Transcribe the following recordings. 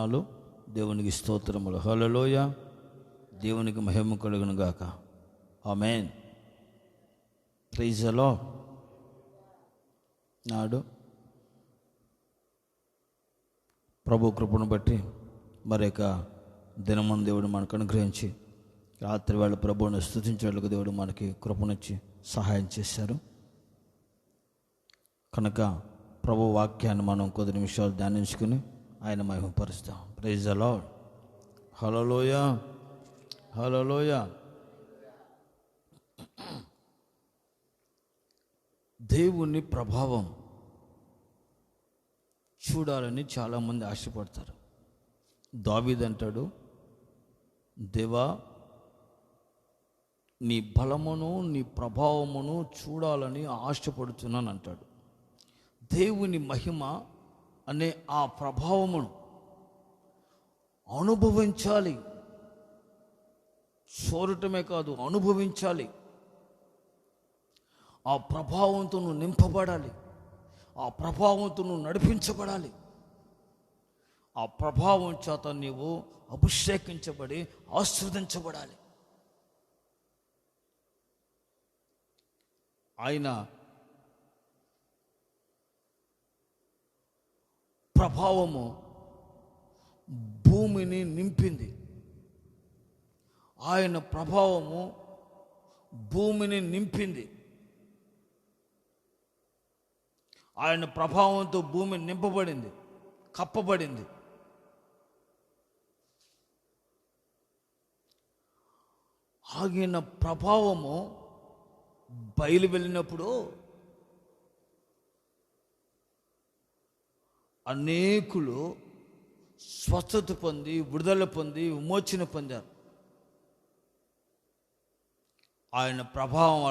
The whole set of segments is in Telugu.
వందనాలు, దేవునికి స్తోత్రములు. హల్లెలూయా. దేవునికి మహిమ కలుగును గాక. ఆమేన్. Praise the Lord. నాడు ప్రభు కృపను బట్టి మరొక దినమును దేవుడు మనకు అనుగ్రహించి రాత్రి వేళ ప్రభువుని స్తుతించేందుకు దేవుడు మనకి కృపనిచ్చి సహాయం చేశారు. కనుక ప్రభు వాక్యాన్ని మనం కొద్ది నిమిషాలు ధ్యానించుకుని ఆయన మహిమపరుస్తాం. Praise the Lord. హల్లెలూయా, హల్లెలూయా. దేవుని ప్రభావం చూడాలని చాలామంది ఆశపడతారు. దావీదు అంటాడు, దేవా నీ బలమును నీ ప్రభావమును చూడాలని ఆశపడుతున్నాను అంటాడు. దేవుని మహిమ అనే ఆ ప్రభావమును అనుభవించాలి. చూడటమే కాదు, అనుభవించాలి. ఆ ప్రభావంతో నువ్వు నింపబడాలి. ఆ ప్రభావంతో నువ్వు నడిపించబడాలి. ఆ ప్రభావం చేత నీవు అభిషేకించబడి ఆశీర్వదించబడాలి. ఆయన ప్రభావము భూమిని నింపింది. ఆయన ప్రభావము భూమిని నింపింది. ఆయన ప్రభావంతో భూమి నింపబడింది, కప్పబడింది. ఆయన ప్రభావము బయలు వెళ్ళినప్పుడు అనేకులు స్వస్థత పొంది, విడుదల పొంది, విమోచన పొందారు. ఆయన ప్రభావం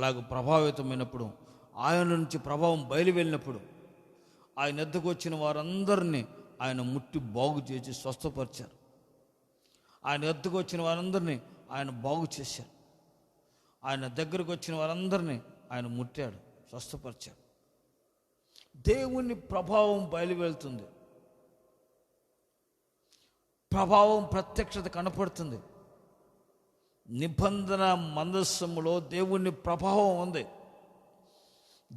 అలాగ ప్రభావితమైనప్పుడు, ఆయన నుంచి ప్రభావం బయలు వెళ్ళినప్పుడు ఆయన ఎద్దకు వచ్చిన వారందరినీ ఆయన ముట్టి బాగు చేసి స్వస్థపరిచారు. ఆయన ఎద్దకు వచ్చిన వారందరినీ ఆయన బాగు చేశారు. ఆయన దగ్గరకు వచ్చిన వారందరినీ ఆయన ముట్టాడు, స్వస్థపరిచాడు. దేవుని ప్రభావం బయలు వెళ్తుంది. ప్రభావం ప్రత్యక్షత కనపడుతుంది. నిబంధన మందస్సములో దేవుని ప్రభావం ఉంది.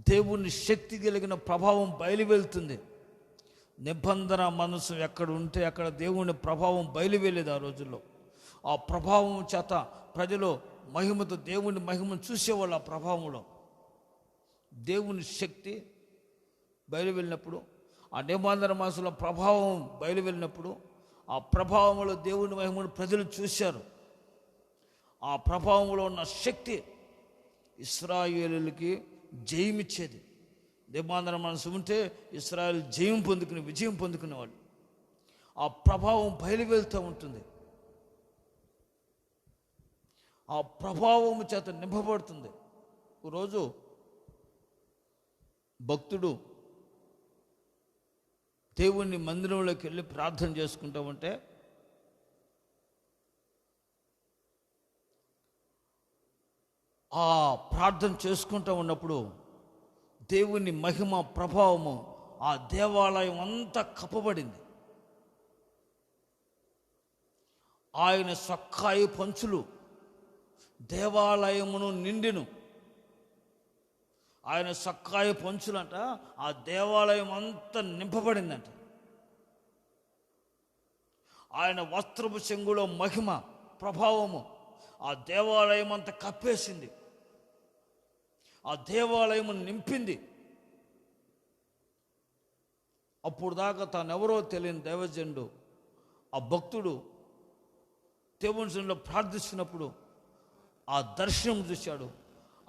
దేవుని శక్తి కలిగిన ప్రభావం బయలు వెళ్తుంది. నిబంధన మనస్సు ఎక్కడ ఉంటే అక్కడ దేవుని ప్రభావం బయలు వెళ్ళేది. ఆ రోజుల్లో ఆ ప్రభావం చేత ప్రజలు మహిమతో దేవుని మహిమను చూసేవాళ్ళు. ఆ ప్రభావంలో దేవుని శక్తి బయలు వెళ్ళినప్పుడు, ఆ నిబంధన మనసులో ప్రభావం బయలు వెళ్ళినప్పుడు, ఆ ప్రభావంలో దేవుని మహిమను ప్రజలు చూశారు. ఆ ప్రభావంలో ఉన్న శక్తి ఇశ్రాయేలుకి జయమిచ్చేది. నిబంధన మనసు ఉంటే ఇశ్రాయేలు విజయం పొందుకునేవాళ్ళు. ఆ ప్రభావం బయలు వెళ్తూ ఉంటుంది. ఆ ప్రభావం చేత నింపబడుతుంది. రోజు భక్తుడు దేవుని మందిరంలోకి వెళ్ళి ప్రార్థన చేసుకుంటూ ఉంటే ఆ ప్రార్థన చేసుకుంటూ ఉన్నప్పుడు దేవుని మహిమ ప్రభావము ఆ దేవాలయం అంతా కప్పబడింది. ఆయన సక్కాయి పంచులు దేవాలయమును నిండెను. ఆయన సక్కాయి పంచులంట ఆ దేవాలయం అంతా నింపబడిందంట. ఆయన వస్త్రపు చెంగులో మహిమ ప్రభావము ఆ దేవాలయం అంతా కప్పేసింది. ఆ దేవాలయము నింపింది. అప్పుడు దాకా తానెవరో తెలియని దైవజనుడు, ఆ భక్తుడు దేవుని సన్నిధిలో ప్రార్థిస్తున్నప్పుడు ఆ దర్శనం చూశాడు.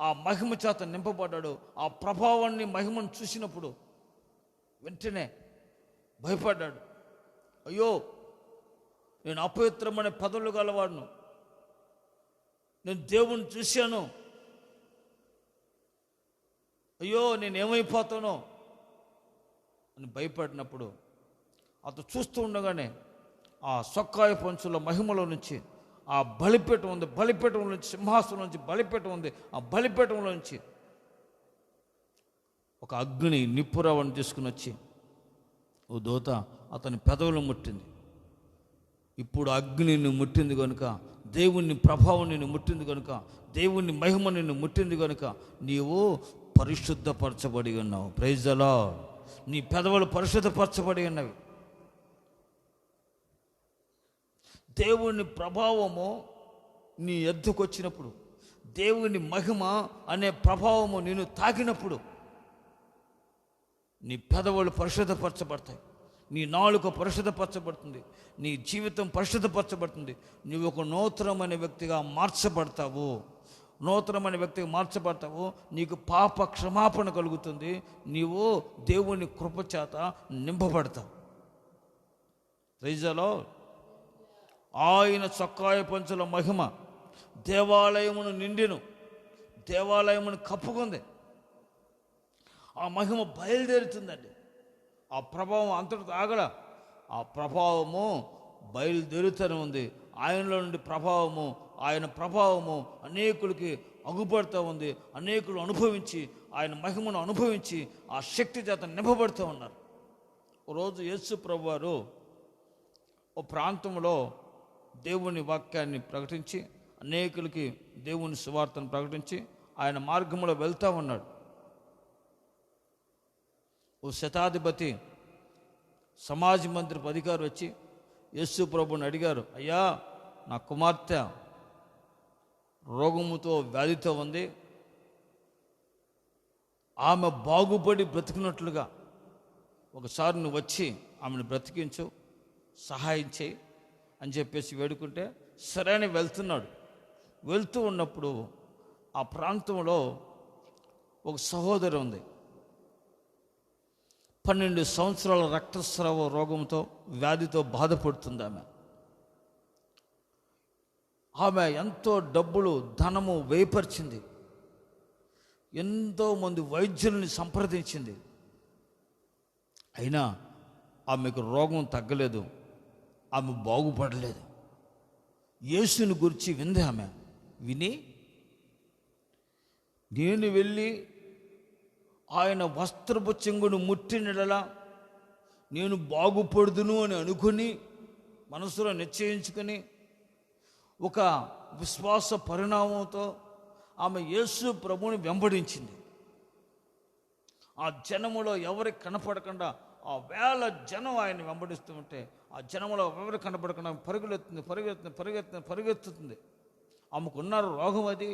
ఆ మహిమ చేత నింపబడ్డాడు. ఆ ప్రభావాన్ని మహిమను చూసినప్పుడు వెంటనే భయపడ్డాడు. అయ్యో, నేను అపవిత్రమైన పదవులు గలవాడును, నేను దేవుని చూశాను, అయ్యో నేనేమైపోతానో అని భయపడినప్పుడు అతను చూస్తూ ఉండగానే ఆ సొక్కాయ పంచుల మహిమలో నుంచి ఆ బలిపీఠం ఉంది, బలిపీఠం నుంచి సింహాసనం నుంచి బలిపీఠం ఉంది, ఆ బలిపీఠంలో నుంచి ఒక అగ్ని నిప్పురవ్వను తీసుకుని వచ్చి ఓ దూత అతని పెదవులు ముట్టింది. ఇప్పుడు అగ్ని నిన్ను ముట్టింది కనుక, దేవుని ప్రభావం నిన్ను ముట్టింది కనుక, దేవుని మహిమ నిన్ను ముట్టింది కనుక నీవు పరిశుద్ధపరచబడి ఉన్నావు. Praise the Lord. నీ పెదవులు పరిశుద్ధపరచబడి ఉన్నవి. దేవుని ప్రభావము నీ ఎద్దుకు వచ్చినప్పుడు, దేవుని మహిమ అనే ప్రభావము నిన్ను తాకినప్పుడు నీ పెదవులు పరిశుద్ధపరచబడతాయి, నీ నాలుక పరిశుద్ధపరచబడుతుంది, నీ జీవితం పరిశుద్ధపరచబడుతుంది. నువ్వు ఒక నూతనమైన వ్యక్తిగా మార్చబడతావు. నూతనమైన వ్యక్తిగా మార్చబడతావు. నీకు పాప క్షమాపణ కలుగుతుంది. నీవు దేవుని కృపచేత నింపబడతావు. Praise the Lord. ఆయన చొక్కాయ పంచుల మహిమ దేవాలయమును నిండెను, దేవాలయమును కప్పుకుంది. ఆ మహిమ బయలుదేరుతుందండి. ఆ ప్రభావం అంతటితో ఆగల. ఆ ప్రభావము బయలుదేరుతూనే ఉంది. ఆయనలో నుండి ప్రభావము, ఆయన ప్రభావము అనేకులకి అగుపడుతూ ఉంది. అనేకులు అనుభవించి, ఆయన మహిమను అనుభవించి ఆ శక్తి చేత నింపబడుతూ ఉన్నారు. రోజు యేసు ప్రభువారు ఓ ప్రాంతంలో దేవుని వాక్యాన్ని ప్రకటించి, అనేకులకి దేవుని సువార్తను ప్రకటించి ఆయన మార్గంలో వెళ్తూ ఉన్నాడు. ఓ శతాధిపతి సమాజ మందిరపు అధికారి వచ్చి యేసు ప్రభుని అడిగారు, అయ్యా, నా కుమార్తె రోగముతో వ్యాధితో ఉంది, ఆమె బాగుపడి బ్రతికినట్లుగా ఒకసారి నువ్వు వచ్చి ఆమెను బ్రతికించు, సహాయం చేయి అని చెప్పేసి వేడుకుంటే సరే అని వెళ్తున్నాడు. వెళ్తూ ఉన్నప్పుడు ఆ ప్రాంతంలో ఒక సహోదరి ఉంది. 12 సంవత్సరాల రక్తస్రావ రోగంతో వ్యాధితో బాధపడుతుంది. ఆమె ఎంతో డబ్బులు ధనము వేయపరిచింది. ఎంతోమంది వైద్యుల్ని సంప్రదించింది. అయినా ఆమెకు రోగం తగ్గలేదు, ఆమె బాగుపడలేదు. యేసుని గురించి వింది. ఆమె విని, నేను వెళ్ళి ఆయన వస్త్రపు చెంగును ముట్టినడలా నేను బాగుపడుదును అని అనుకుని మనసులో నిశ్చయించుకొని ఒక విశ్వాస పరిణామంతో ఆమె యేసు ప్రభువుని వెంబడించింది. ఆ జనములో ఎవరికి కనపడకుండా ఆ వేల జనం ఆయన వెంబడిస్తూ ఉంటే ఆ జనంలో ఎవరికి కనపడకుండా పరిగెత్తుతుంది. ఆమెకున్న రోగం అది.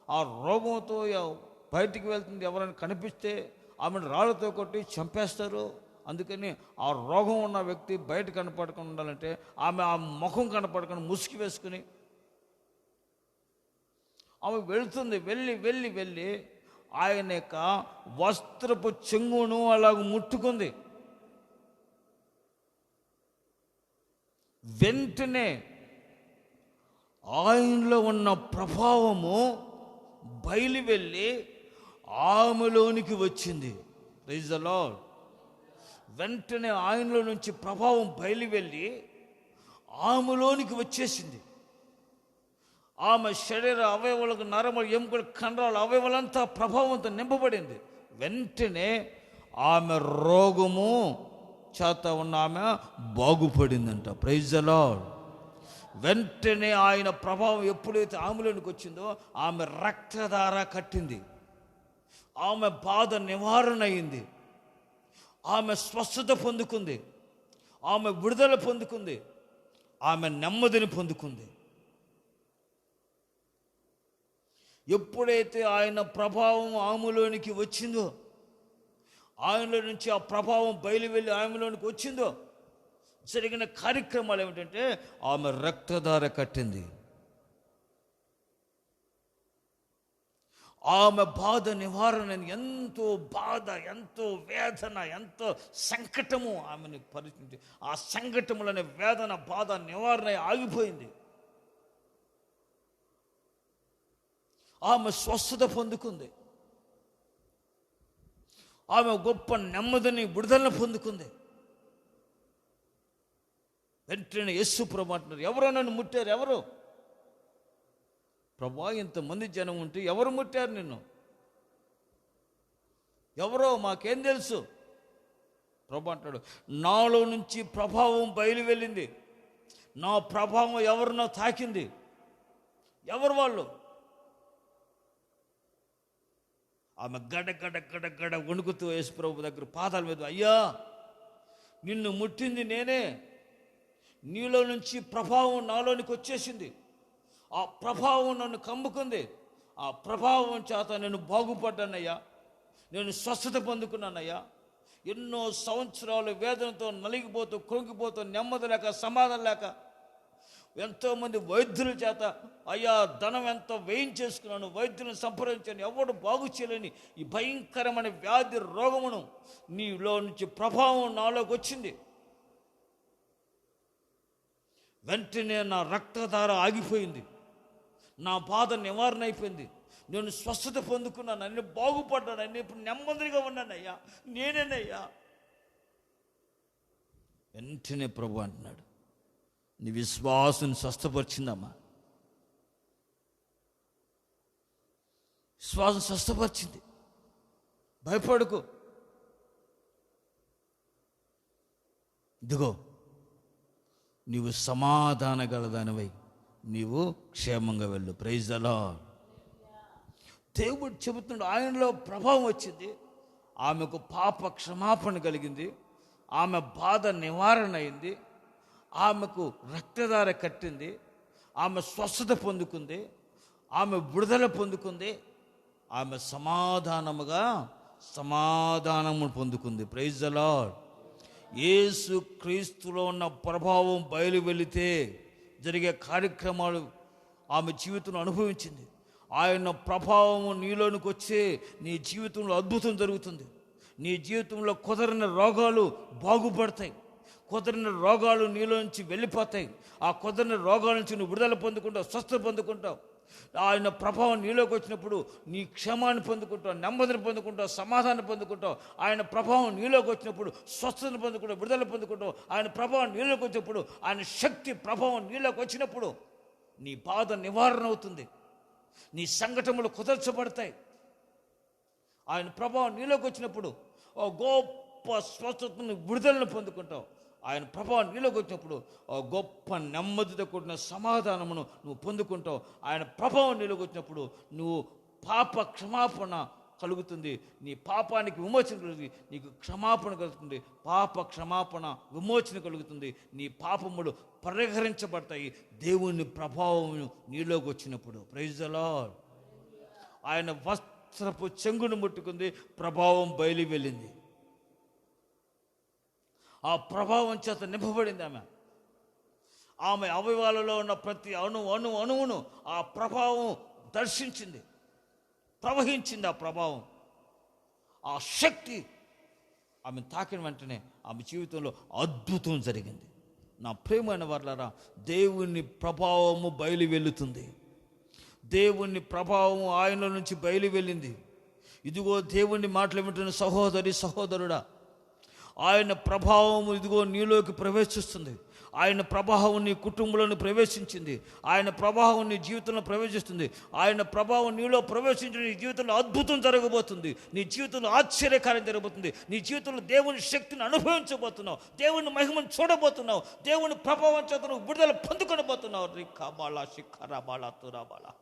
ఆ రోగంతో బయటికి వెళ్తుంది. ఎవరైనా కనిపిస్తే ఆమెను రాళ్ళతో కొట్టి చంపేస్తారు. అందుకని ఆ రోగం ఉన్న వ్యక్తి బయట కనపడకుండా ఉండాలంటే ఆమె ఆ ముఖం కనపడకుండా ముసుగు వేసుకుని ఆమె వెళుతుంది. వెళ్ళి ఆయన యొక్క వస్త్రపు చెంగును అలాగ ముట్టుకుంది. వెంటనే ఆయనలో ఉన్న ప్రభావము బయలు వెళ్ళి ఆమెలోనికి వచ్చింది. Praise the Lord. వెంటనే ఆయనలో నుంచి ప్రభావం బయలు వెళ్ళి ఆమెలోనికి వచ్చేసింది. ఆమె శరీర అవయవాలకు, నరములు, ఎముకలు, కండరాలు, అవయవాలంతా ప్రభావంతో నింపబడింది. వెంటనే ఆమె రోగము చేత ఉన్న ఆమె బాగుపడిందంట. Praise the Lord. వెంటనే ఆయన ప్రభావం ఎప్పుడైతే ఆమెలోనికి వచ్చిందో ఆమె రక్తధార కట్టింది. ఆమె బాధ నివారణ అయింది. ఆమె స్వస్థత పొందుకుంది. ఆమె విడుదల పొందుకుంది. ఆమె నెమ్మదిని పొందుకుంది. ఎప్పుడైతే ఆయన ప్రభావం ఆమెలోనికి వచ్చిందో, ఆయనలో నుంచి ఆ ప్రభావం బయలు వెళ్ళి ఆమెలోనికి వచ్చిందో, జరిగిన కార్యక్రమాలు ఏమిటంటే ఆమె రక్తధార కట్టింది. ఆమె బాధ నివారణ, ఎంతో బాధ, ఎంతో వేదన, ఎంతో సంకటము ఆమెను పరిస్థితి. ఆ సంకటములనే వేదన, బాధ నివారణ ఆగిపోయింది. ఆమె స్వస్థత పొందుకుంది. ఆమె గొప్ప నెమ్మదిని, విడుదలను పొందుకుంది. వెంటనే యేసు ప్రభు అంటున్నారు, ఎవరో నన్ను ముట్టారు. ఎవరు? ప్రభా, ఇంతమంది జనం ఉంటే ఎవరు ముట్టారు నిన్ను? ఎవరో మాకేం తెలుసు? ప్రభు అంటాడు, నాలో నుంచి ప్రభావం బయలు వెళ్ళింది. నా ప్రభావం ఎవరినో తాకింది. ఎవరు వాళ్ళు? ఆమె గడ వణుకుతూ యేసు ప్రభు దగ్గర పాదాల మీద, అయ్యా నిన్ను ముట్టింది నేనే, నీలో నుంచి ప్రభావం నాలోనికి వచ్చేసింది, ఆ ప్రభావం నన్ను కమ్ముకుంది, ఆ ప్రభావం చేత నేను బాగుపడ్డానయ్యా, నేను స్వస్థత పొందుకున్నానయ్యా. ఎన్నో సంవత్సరాలు వేదనతో నలిగిపోతూ కృంగిపోతూ నెమ్మది లేక సమాధానం లేక ఎంతోమంది వైద్యుల చేత అయ్యా ధనం ఎంతో వేయించేసుకున్నాను, వైద్యులను సంప్రదించాను, ఎవడు బాగు చేయలేని ఈ భయంకరమైన వ్యాధి రోగమును నీలో నుంచి ప్రభావం నాలోకి వచ్చింది. వెంటనే నా రక్తధార ఆగిపోయింది, నా బాధ నివారణ అయిపోయింది, నేను స్వస్థత పొందుకున్నాను, అన్ని బాగుపడ్డాను, అన్ని ఇప్పుడు నెమ్మదిగా ఉన్నానయ్యా, నేనేనయ్యా. వెంటనే ప్రభు అంటున్నాడు, నీ విశ్వాసం స్వస్థపరిచిందమ్మా, విశ్వాసం స్వస్థపరిచింది, భయపడుకో, ఇదిగో నీవు సమాధాన గలదానివై నీవు క్షేమంగా వెళ్ళు. Praise the Lord. దేవుడు చెబుతున్నాడు, ఆయనలో ప్రభావం వచ్చింది, ఆమెకు పాప క్షమాపణ కలిగింది, ఆమె బాధ నివారణ అయింది, ఆమెకు రక్తధార కట్టింది, ఆమె స్వస్థత పొందుకుంది, ఆమె విడుదల పొందుకుంది, ఆమె సమాధానము పొందుకుంది. Praise the Lord. యేసు క్రీస్తులో ఉన్న ప్రభావం బయలు వెళితే జరిగే కార్యక్రమాలు ఆమె జీవితంలో అనుభవించింది. ఆయన ప్రభావం నీలోనికి వచ్చే నీ జీవితంలో అద్భుతం జరుగుతుంది. నీ జీవితంలో కుదరని రోగాలు బాగుపడతాయి, కుదరని రోగాలు నీలో నుంచి వెళ్ళిపోతాయి. ఆ కుదరని రోగాల నుంచి నువ్వు విడుదల పొందుకుంటావు, స్వస్థత పొందుకుంటావు. ఆయన ప్రభావం నీలోకి వచ్చినప్పుడు నీ క్షేమాన్ని పొందుకుంటావు, నెమ్మదిని పొందుకుంటావు, సమాధానం పొందుకుంటావు. ఆయన ప్రభావం నీలోకి వచ్చినప్పుడు స్వస్థతను పొందుకుంటావు, విడుదల పొందుకుంటావు. ఆయన ప్రభావం నీలోకి వచ్చినప్పుడు, ఆయన శక్తి ప్రభావం నీలోకి వచ్చినప్పుడు నీ బాధ నివారణ అవుతుంది, నీ సంఘటనలు కుదర్చబడతాయి. ఆయన ప్రభావం నీలోకి వచ్చినప్పుడు ఓ గొప్ప స్వస్థతను విడుదలను పొందుకుంటావు. ఆయన ప్రభావం నీలోకి వచ్చినప్పుడు ఓ గొప్ప నెమ్మదితో కూడిన సమాధానమును నువ్వు పొందుకుంటావు. ఆయన ప్రభావం నీలోకి వచ్చినప్పుడు నువ్వు పాప క్షమాపణ కలుగుతుంది, నీ పాపానికి విమోచన కలుగుతుంది, నీకు క్షమాపణ కలుగుతుంది, పాప క్షమాపణ విమోచన కలుగుతుంది, నీ పాపములు పరిహరించబడతాయి దేవుని ప్రభావం నీలోకి వచ్చినప్పుడు. Praise the Lord. ఆయన వస్త్రపు చెంగును ముట్టుకుంది, ప్రభావం బయలు వెళ్ళింది, ఆ ప్రభావం చేత నింపబడింది. ఆమె అవయవాలలో ఉన్న ప్రతి అణువును ఆ ప్రభావం దర్శించింది, ప్రవహించింది. ఆ ప్రభావం, ఆ శక్తి ఆమె తాకిన వెంటనే ఆమె జీవితంలో అద్భుతం జరిగింది. నా ప్రియమైన వారలారా, దేవుని ప్రభావము బయలు వెళుతుంది, దేవుని ప్రభావము ఆయన నుంచి బయలు వెళ్ళింది. ఇదిగో దేవుని మాటలు వింటున్న సహోదరి సహోదరుడా, ఆయన ప్రభావం ఇదిగో నీలోకి ప్రవేశిస్తుంది. ఆయన ప్రభావం నీ కుటుంబంలోని ప్రవేశించింది, ఆయన ప్రభావం నీ జీవితంలో ప్రవేశిస్తుంది. ఆయన ప్రభావం నీలో ప్రవేశించిన నీ జీవితంలో అద్భుతం జరగబోతుంది, నీ జీవితంలో ఆశ్చర్యకార్యం జరగబోతుంది, నీ జీవితంలో దేవుని శక్తిని అనుభవించబోతున్నావు, దేవుని మహిమను చూడబోతున్నావు, దేవుని ప్రభావం చేత నువ్వు విడుదల పొందుకొనబోతున్నావు. రికాబాలా శిఖరాబాలా తురాబాలా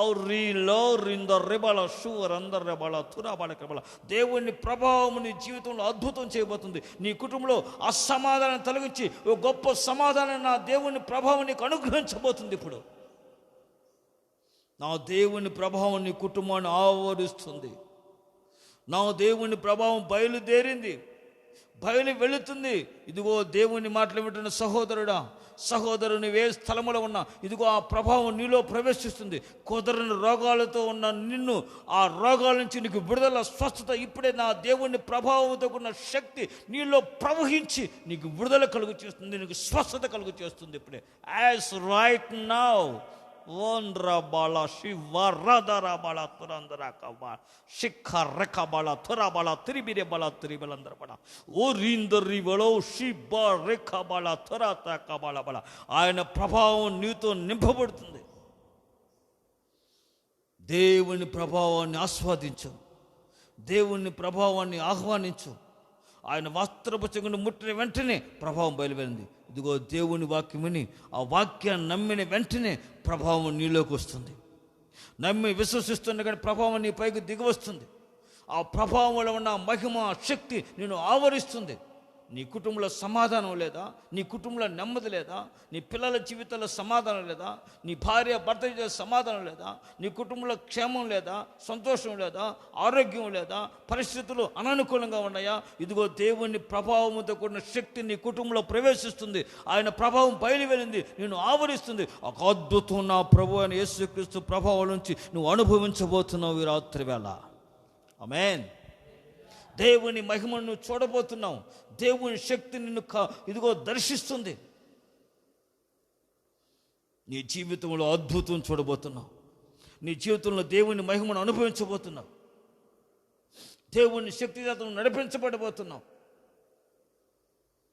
ఔరీలో రింద రెబాల షూర్ అందర్ రెబాల తురాబాల కబాల. దేవుని ప్రభావం నీ జీవితంలో అద్భుతం చేయబోతుంది. నీ కుటుంబంలో అసమాధానం తొలగించి ఓ గొప్ప సమాధానం నా దేవుని ప్రభావం నీకు అనుగ్రహించబోతుంది. ఇప్పుడు నా దేవుని ప్రభావం నీ కుటుంబాన్ని ఆవరిస్తుంది. నా దేవుని ప్రభావం బయలుదేరింది, బయలు వెళుతుంది. ఇదిగో దేవుని మాటలు వింటున్న సహోదరుడా సహోదరుని ఏ స్థలములో ఉన్నా ఇదిగో ఆ ప్రభావం నీలో ప్రవేశిస్తుంది. కుదరని రోగాలతో ఉన్న నిన్ను ఆ రోగాల నుంచి నీకు విడుదల స్వస్థత ఇప్పుడే నా దేవుని ప్రభావంతో ఉన్న శక్తి నీలో ప్రవహించి నీకు విడుదల కలుగు చేస్తుంది, నీకు స్వస్థత కలుగు చేస్తుంది ఇప్పుడే. యాజ్ రైట్ నౌ ఓన్రబాల శివరదరబాల తురందరకబ శిఖరకబల తురబల తిరిబిరెబల తిరిబలందరబల ఓరిందరిబలో శిబ రేఖబల తురతకబల బల. ఆయన ప్రభావం నీతో నింపబడుతుంది. దేవుని ప్రభావాన్ని ఆస్వాదించు, దేవుని ప్రభావాన్ని ఆహ్వానించు. ఆయన వస్త్రపు చెంగును ముట్టిన వెంటనే ప్రభావం బయలువెళ్ళింది. ఇదిగో దేవుని వాక్యం విని ఆ వాక్యాన్ని నమ్మిన వెంటనే ప్రభావం నీలోకి వస్తుంది. నమ్మి విశ్వసిస్తుండగానే ప్రభావం నీ పైకి దిగి వస్తుంది. ఆ ప్రభావంలో ఉన్న మహిమ శక్తి నిన్ను ఆవరిస్తుంది. నీ కుటుంబంలో సమాధానం లేదా? నీ కుటుంబంలో నెమ్మది లేదా? నీ పిల్లల జీవితాల్లో సమాధానం లేదా? నీ భార్య భర్త జీవితంలో సమాధానం లేదా? నీ కుటుంబంలో క్షేమం లేదా? సంతోషం లేదా? ఆరోగ్యం లేదా? పరిస్థితులు అననుకూలంగా ఉన్నాయా? ఇదిగో దేవుని ప్రభావంతో కూడిన శక్తి నీ కుటుంబంలో ప్రవేశిస్తుంది. ఆయన ప్రభావం బయలువెళ్ళింది, నిన్ను ఆవరిస్తుంది. ఒక అద్భుతం నా ప్రభు అయిన యేసుక్రీస్తు ప్రభావం నుంచి నువ్వు అనుభవించబోతున్నావు ఈ రాత్రి వేళ. ఆమేన్. దేవుని మహిమను చూడబోతున్నావు. దేవుని శక్తి నిన్ను ఇదిగో దర్శిస్తుంది. నీ జీవితంలో అద్భుతం చూడబోతున్నావు. నీ జీవితంలో దేవుని మహిమను అనుభవించబోతున్నావు. దేవుని శక్తి చేత నడిపించబడబోతున్నావు.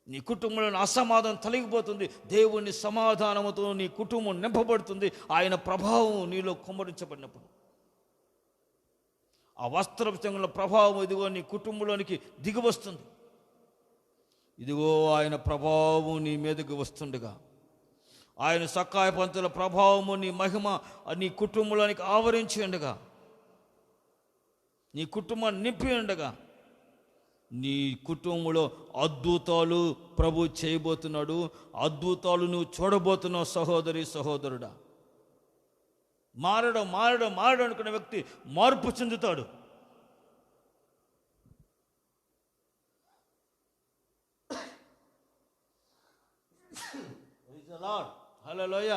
నీ కుటుంబంలో అసమాధానం తొలగిపోతుంది. దేవుని సమాధానంతో నీ కుటుంబం నింపబడుతుంది. ఆయన ప్రభావం నీలో కుమ్మరించబడినప్పుడు ఆ వస్త్రపు చెంగుల ప్రభావం ఇదిగో నీ కుటుంబంలోనికి దిగి వస్తుంది. ఇదిగో ఆయన ప్రభావం నీ మీదకి వస్తుండగా, ఆయన సక్కాయ పంతుల ప్రభావము నీ మహిమ నీ కుటుంబంలోనికి ఆవరించి ఉండగా, నీ కుటుంబాన్ని నింపి ఉండగా, నీ కుటుంబంలో అద్భుతాలు ప్రభు చేయబోతున్నాడు. అద్భుతాలు నువ్వు చూడబోతున్నావు సహోదరి సహోదరుడా. మారడం అనుకున్న వ్యక్తి మార్పు చెందుతాడు. హల్లెలూయ.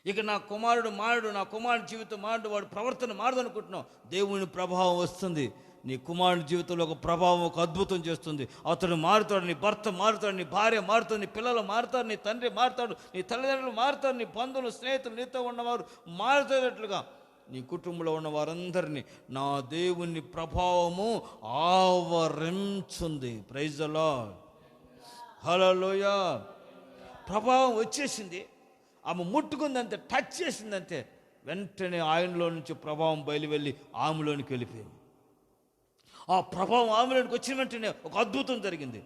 ఇక నా కుమారుడు మారడు, నా కుమారుడి జీవితం మారడు, వాడు ప్రవర్తన మారదు అనుకుంటున్నావు. దేవుని ప్రభావం వస్తుంది. నీ కుమారుడి జీవితంలో ఒక ప్రభావం, ఒక అద్భుతం చేస్తుంది. అతడు మారుతాడు, నీ భర్త మారుతాడు, నీ భార్య మారుతాడు, నీ పిల్లలు మారుతారు, నీ తండ్రి మారుతాడు, నీ తల్లిదండ్రులు మారుతారు, నీ బంధువులు స్నేహితులు నీతో ఉన్నవారు మారుతున్నట్లుగా నీ కుటుంబంలో ఉన్న వారందరినీ నా దేవుని ప్రభావము ఆవరించుంది. Praise the Lord. హల్లెలూయ. ప్రభావం వచ్చేసింది. ఆమె ముట్టుకుందంతే, టచ్ చేసిందంతే, వెంటనే ఆయనలో నుంచి ప్రభావం బయలువెళ్ళి ఆమెలోనికి వెళ్ళిపోయింది. ఆ ప్రభావం ఆమెలోనికి వచ్చిన వెంటనే ఒక అద్భుతం జరిగింది.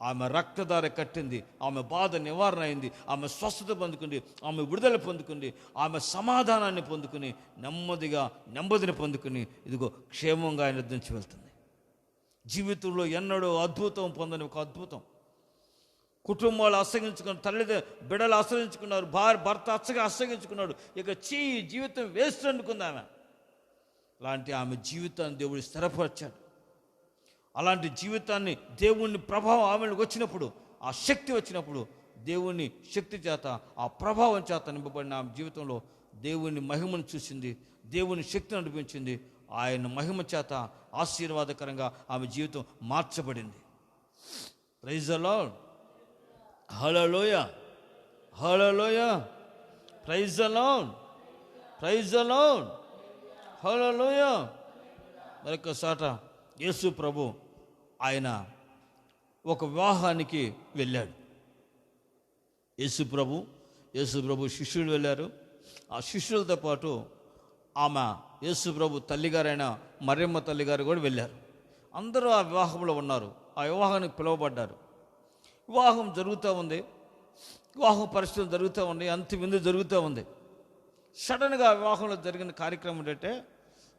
ఆమె రక్తధార కట్టింది, ఆమె బాధ నివారణ అయింది, ఆమె స్వస్థత పొందుకుంది, ఆమె విడుదల పొందుకుంది, ఆమె సమాధానాన్ని పొందుకుని నెమ్మదిని పొందుకుని ఇదిగో క్షేమంగా ఆయన నుంచి వెళ్తుంది. జీవితంలో ఎన్నడూ అద్భుతం పొందని ఒక అద్భుతం. కుటుంబాలు అసగించుకున్నారు, బిడ్డలు అసగించుకున్నారు, భర్త అసగించుకున్నాడు. ఇక జీవితం వేస్ట్ అనుకుంది ఆమె. అలాంటి ఆమె జీవితాన్ని దేవుడు స్థిరపరిచాడు. అలాంటి జీవితాన్ని దేవుని ప్రభావం ఆమెకు వచ్చినప్పుడు, ఆ శక్తి వచ్చినప్పుడు, దేవుని శక్తి చేత ఆ ప్రభావం చేత నింపబడిన ఆమె జీవితంలో దేవుని మహిమను చూసింది, దేవుని శక్తిని అనిపించింది. ఆయన మహిమ చేత ఆశీర్వాదకరంగా ఆమె జీవితం మార్చబడింది. Praise the Lord. హల్లెలూయ. హల్లెలూయ. Praise the Lord. Praise the Lord. హల్లెలూయ. మరొకసాట యేసు ప్రభు ఆయన ఒక వివాహానికి వెళ్ళాడు. యేసు ప్రభు శిష్యులు వెళ్ళారు. ఆ శిష్యులతో పాటు ఆమె యేసు ప్రభు తల్లిగారైన మరియమ్మ తల్లిగారు కూడా వెళ్ళారు. అందరూ ఆ వివాహంలో ఉన్నారు. ఆ వివాహానికి పిలువబడ్డారు. వివాహం జరుగుతూ ఉంది, వివాహం పరిస్థితులు జరుగుతూ ఉన్నాయి, అంత విందు జరుగుతూ ఉంది. సడన్గా వివాహంలో జరిగిన కార్యక్రమం ఏంటంటే,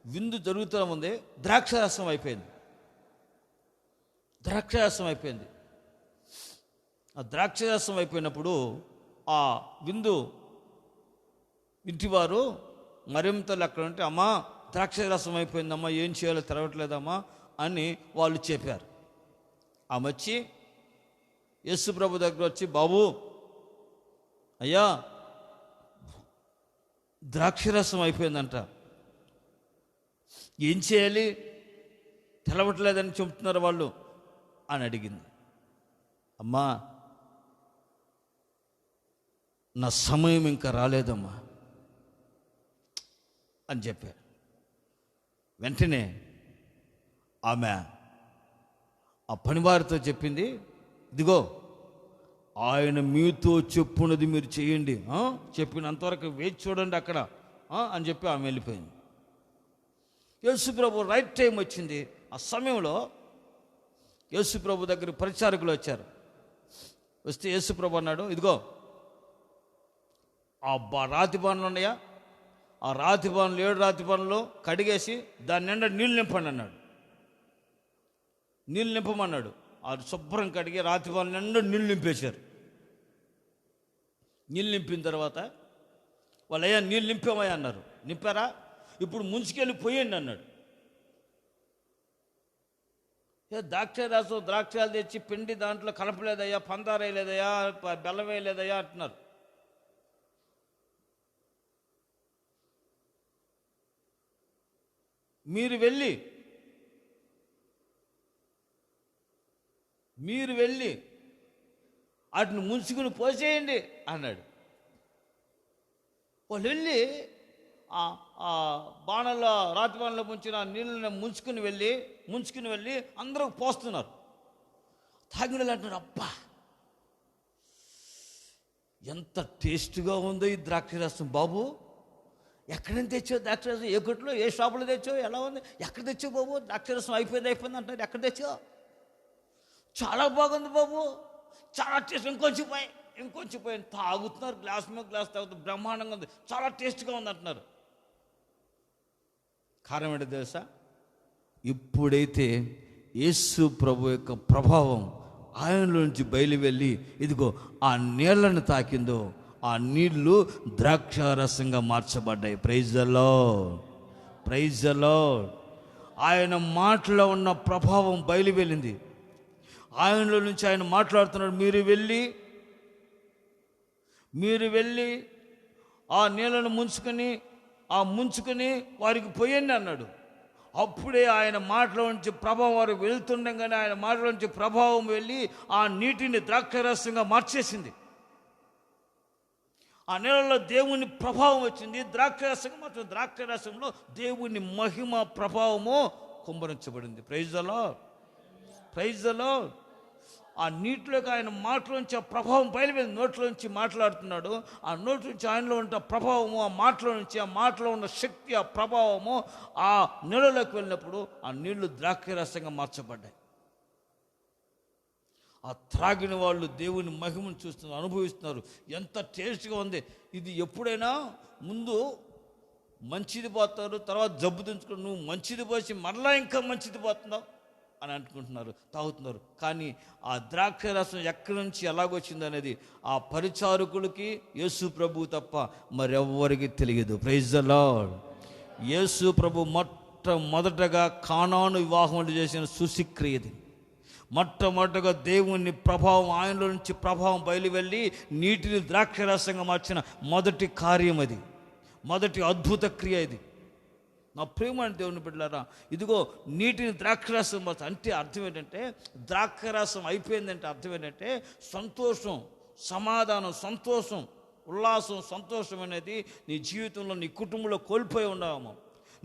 విందు జరుగుతూ ఉంది, ద్రాక్షారసం అయిపోయింది. ఆ ద్రాక్షారసం అయిపోయినప్పుడు ఆ విందు ఇంటివారు మరియమ్మ తల్లి అక్కడ ఉంటే, అమ్మా ద్రాక్షారసం అయిపోయిందమ్మా, ఏం చేయాలో తెరవట్లేదమ్మా అని వాళ్ళు చెప్పారు. ఆమె వచ్చి యేసు ప్రభు దగ్గర వచ్చి, బాబు అయ్యా ద్రాక్షరసం అయిపోయిందంట, ఏం చేయాలి, తెలవట్లేదని చెబుతున్నారు వాళ్ళు అని అడిగింది. అమ్మా నా సమయం ఇంకా రాలేదమ్మా అని చెప్పారు. వెంటనే ఆమె ఆ పనివారితో చెప్పింది, ఇదిగో ఆయన మీతో చెప్పున్నది మీరు చేయండి, చెప్పినంతవరకు వేచి చూడండి అక్కడ అని చెప్పి ఆమె వెళ్ళిపోయింది. యేసు ప్రభు రైట్ టైం వచ్చింది. ఆ సమయంలో యేసు ప్రభు దగ్గర పరిచారకులు వచ్చారు. వస్తే యేసు ప్రభు అన్నాడు, ఇదిగో ఆ రాతి బాణలు ఉన్నాయా, ఆ రాతి బాణలు 7 రాతి బాణలు కడిగేసి దాని నిండా నీళ్ళు నింపండి అన్నాడు. నీళ్ళు నింపమన్నాడు. అది శుభ్రం కడిగి రాతి బాణలు నిండా నీళ్ళు నింపేశారు. నీళ్ళు నింపిన తర్వాత వాళ్ళు, అయ్యా నీళ్ళు నింపామయ్యా అన్నారు. నింపారా, ఇప్పుడు ముంచుకెళ్ళి పోయండి అన్నాడు. ద్రాక్షాలు తెచ్చి పిండి దాంట్లో కలపలేదయ్యా, పందార వేయలేదయ్యా, బెల్లం వేయలేదయ్యా అంటున్నారు. మీరు వెళ్ళి వాటిని ముంచుకుని పోసేయండి అన్నాడు. వాళ్ళు వెళ్ళి ఆ బాణల్లో రాతి బాణలో ముంచిన నీళ్ళని ముంచుకుని వెళ్ళి అందరూ పోస్తున్నారు. తాగిన వాళ్ళు అంటున్నారు, అబ్బా ఎంత టేస్ట్గా ఉందో ఈ ద్రాక్షరసం బాబు, ఎక్కడి నుంచి తెచ్చావు ద్రాక్షరసం, ఏ కొట్లో ఏ షాపులో తెచ్చావు, ఎలా ఉంది, ఎక్కడ తెచ్చావు బాబు, ద్రాక్షరసం అయిపోయింది అంటారు, ఎక్కడ తెచ్చావు, చాలా బాగుంది బాబు, చాలా టేస్ట్, ఇంకొంచెం పోయి తాగుతున్నారు, గ్లాస్ మీద గ్లాస్ తాగుతున్నారు, బ్రహ్మాండంగా ఉంది, చాలా టేస్ట్గా ఉంది అంటున్నారు. కారణం ఏంటో తెలుసా, ఇప్పుడైతే యేసు ప్రభు యొక్క ప్రభావం ఆయనలో నుంచి బయలువెళ్ళి ఇదిగో ఆ నీళ్లను తాకిందో, ఆ నీళ్లు ద్రాక్షారసంగా మార్చబడ్డాయి. Praise the Lord. ఆయన మాటలో ఉన్న ప్రభావం బయలువెళ్ళింది. ఆయనలో నుంచి ఆయన మాట్లాడుతున్నాడు, మీరు వెళ్ళి ఆ నీళ్ళను ముంచుకొని వారికి పోయండి అన్నాడు. అప్పుడే ఆయన మాటలో నుంచి ప్రభావం, వారు వెళ్తుండగానే ఆయన మాటలో నుంచి ప్రభావం వెళ్ళి ఆ నీటిని ద్రాక్షరసంగా మార్చేసింది. ఆ నీళ్ళలో దేవుని ప్రభావం వచ్చింది, ద్రాక్షరసంలో దేవుని మహిమ ప్రభావము కుమ్మరించబడింది. Praise the Lord. ఆ నీటిలోకి ఆయన మాటలోంచి ఆ ప్రభావం బయలువెళ్ళి నోట్లోంచి మాట్లాడుతున్నాడు. ఆ నోట్లోంచి ఆయనలో ఉన్న ప్రభావము, ఆ మాటలో ఉన్న శక్తి, ఆ ప్రభావము ఆ నీళ్ళలోకి వెళ్ళినప్పుడు ఆ నీళ్లు ద్రాక్షరసంగా మార్చబడ్డాయి. ఆ త్రాగిన వాళ్ళు దేవుని మహిమను చూస్తున్నారు, అనుభవిస్తున్నారు. ఎంత టేస్ట్గా ఉంది ఇది. ఎప్పుడైనా ముందు మంచిది పోతారు, తర్వాత జబ్బు తెచ్చుకుని నువ్వు మంచిది పోసి మరలా ఇంకా మంచిది పోతున్నావు అని అనుకుంటున్నారు, తాగుతున్నారు. కానీ ఆ ద్రాక్షరసం ఎక్కడి నుంచి ఎలాగొచ్చింది అనేది ఆ పరిచారకులకి యేసు ప్రభు తప్ప మరెవ్వరికి తెలియదు. Praise the Lord. యేసు ప్రభు మొట్టమొదటగా కానాను వివాహం చేసిన సుశిక్రియది. మొట్టమొదటగా దేవుని ప్రభావం, ఆయనలో నుంచి ప్రభావం బయలువెళ్ళి నీటిని ద్రాక్షరసంగా మార్చిన మొదటి కార్యం అది, మొదటి అద్భుత క్రియ ఇది. నా ప్రియమైన దేవుని బిడ్డలారా, ఇదిగో నీటిని ద్రాక్షరసం అంటే అర్థం ఏంటంటే, ద్రాక్షరసం అయిపోయిందంటే అర్థం ఏంటంటే సంతోషం, సమాధానం, ఉల్లాసం, సంతోషం అనేది నీ జీవితంలో, నీ కుటుంబంలో కోల్పోయి ఉన్నాము.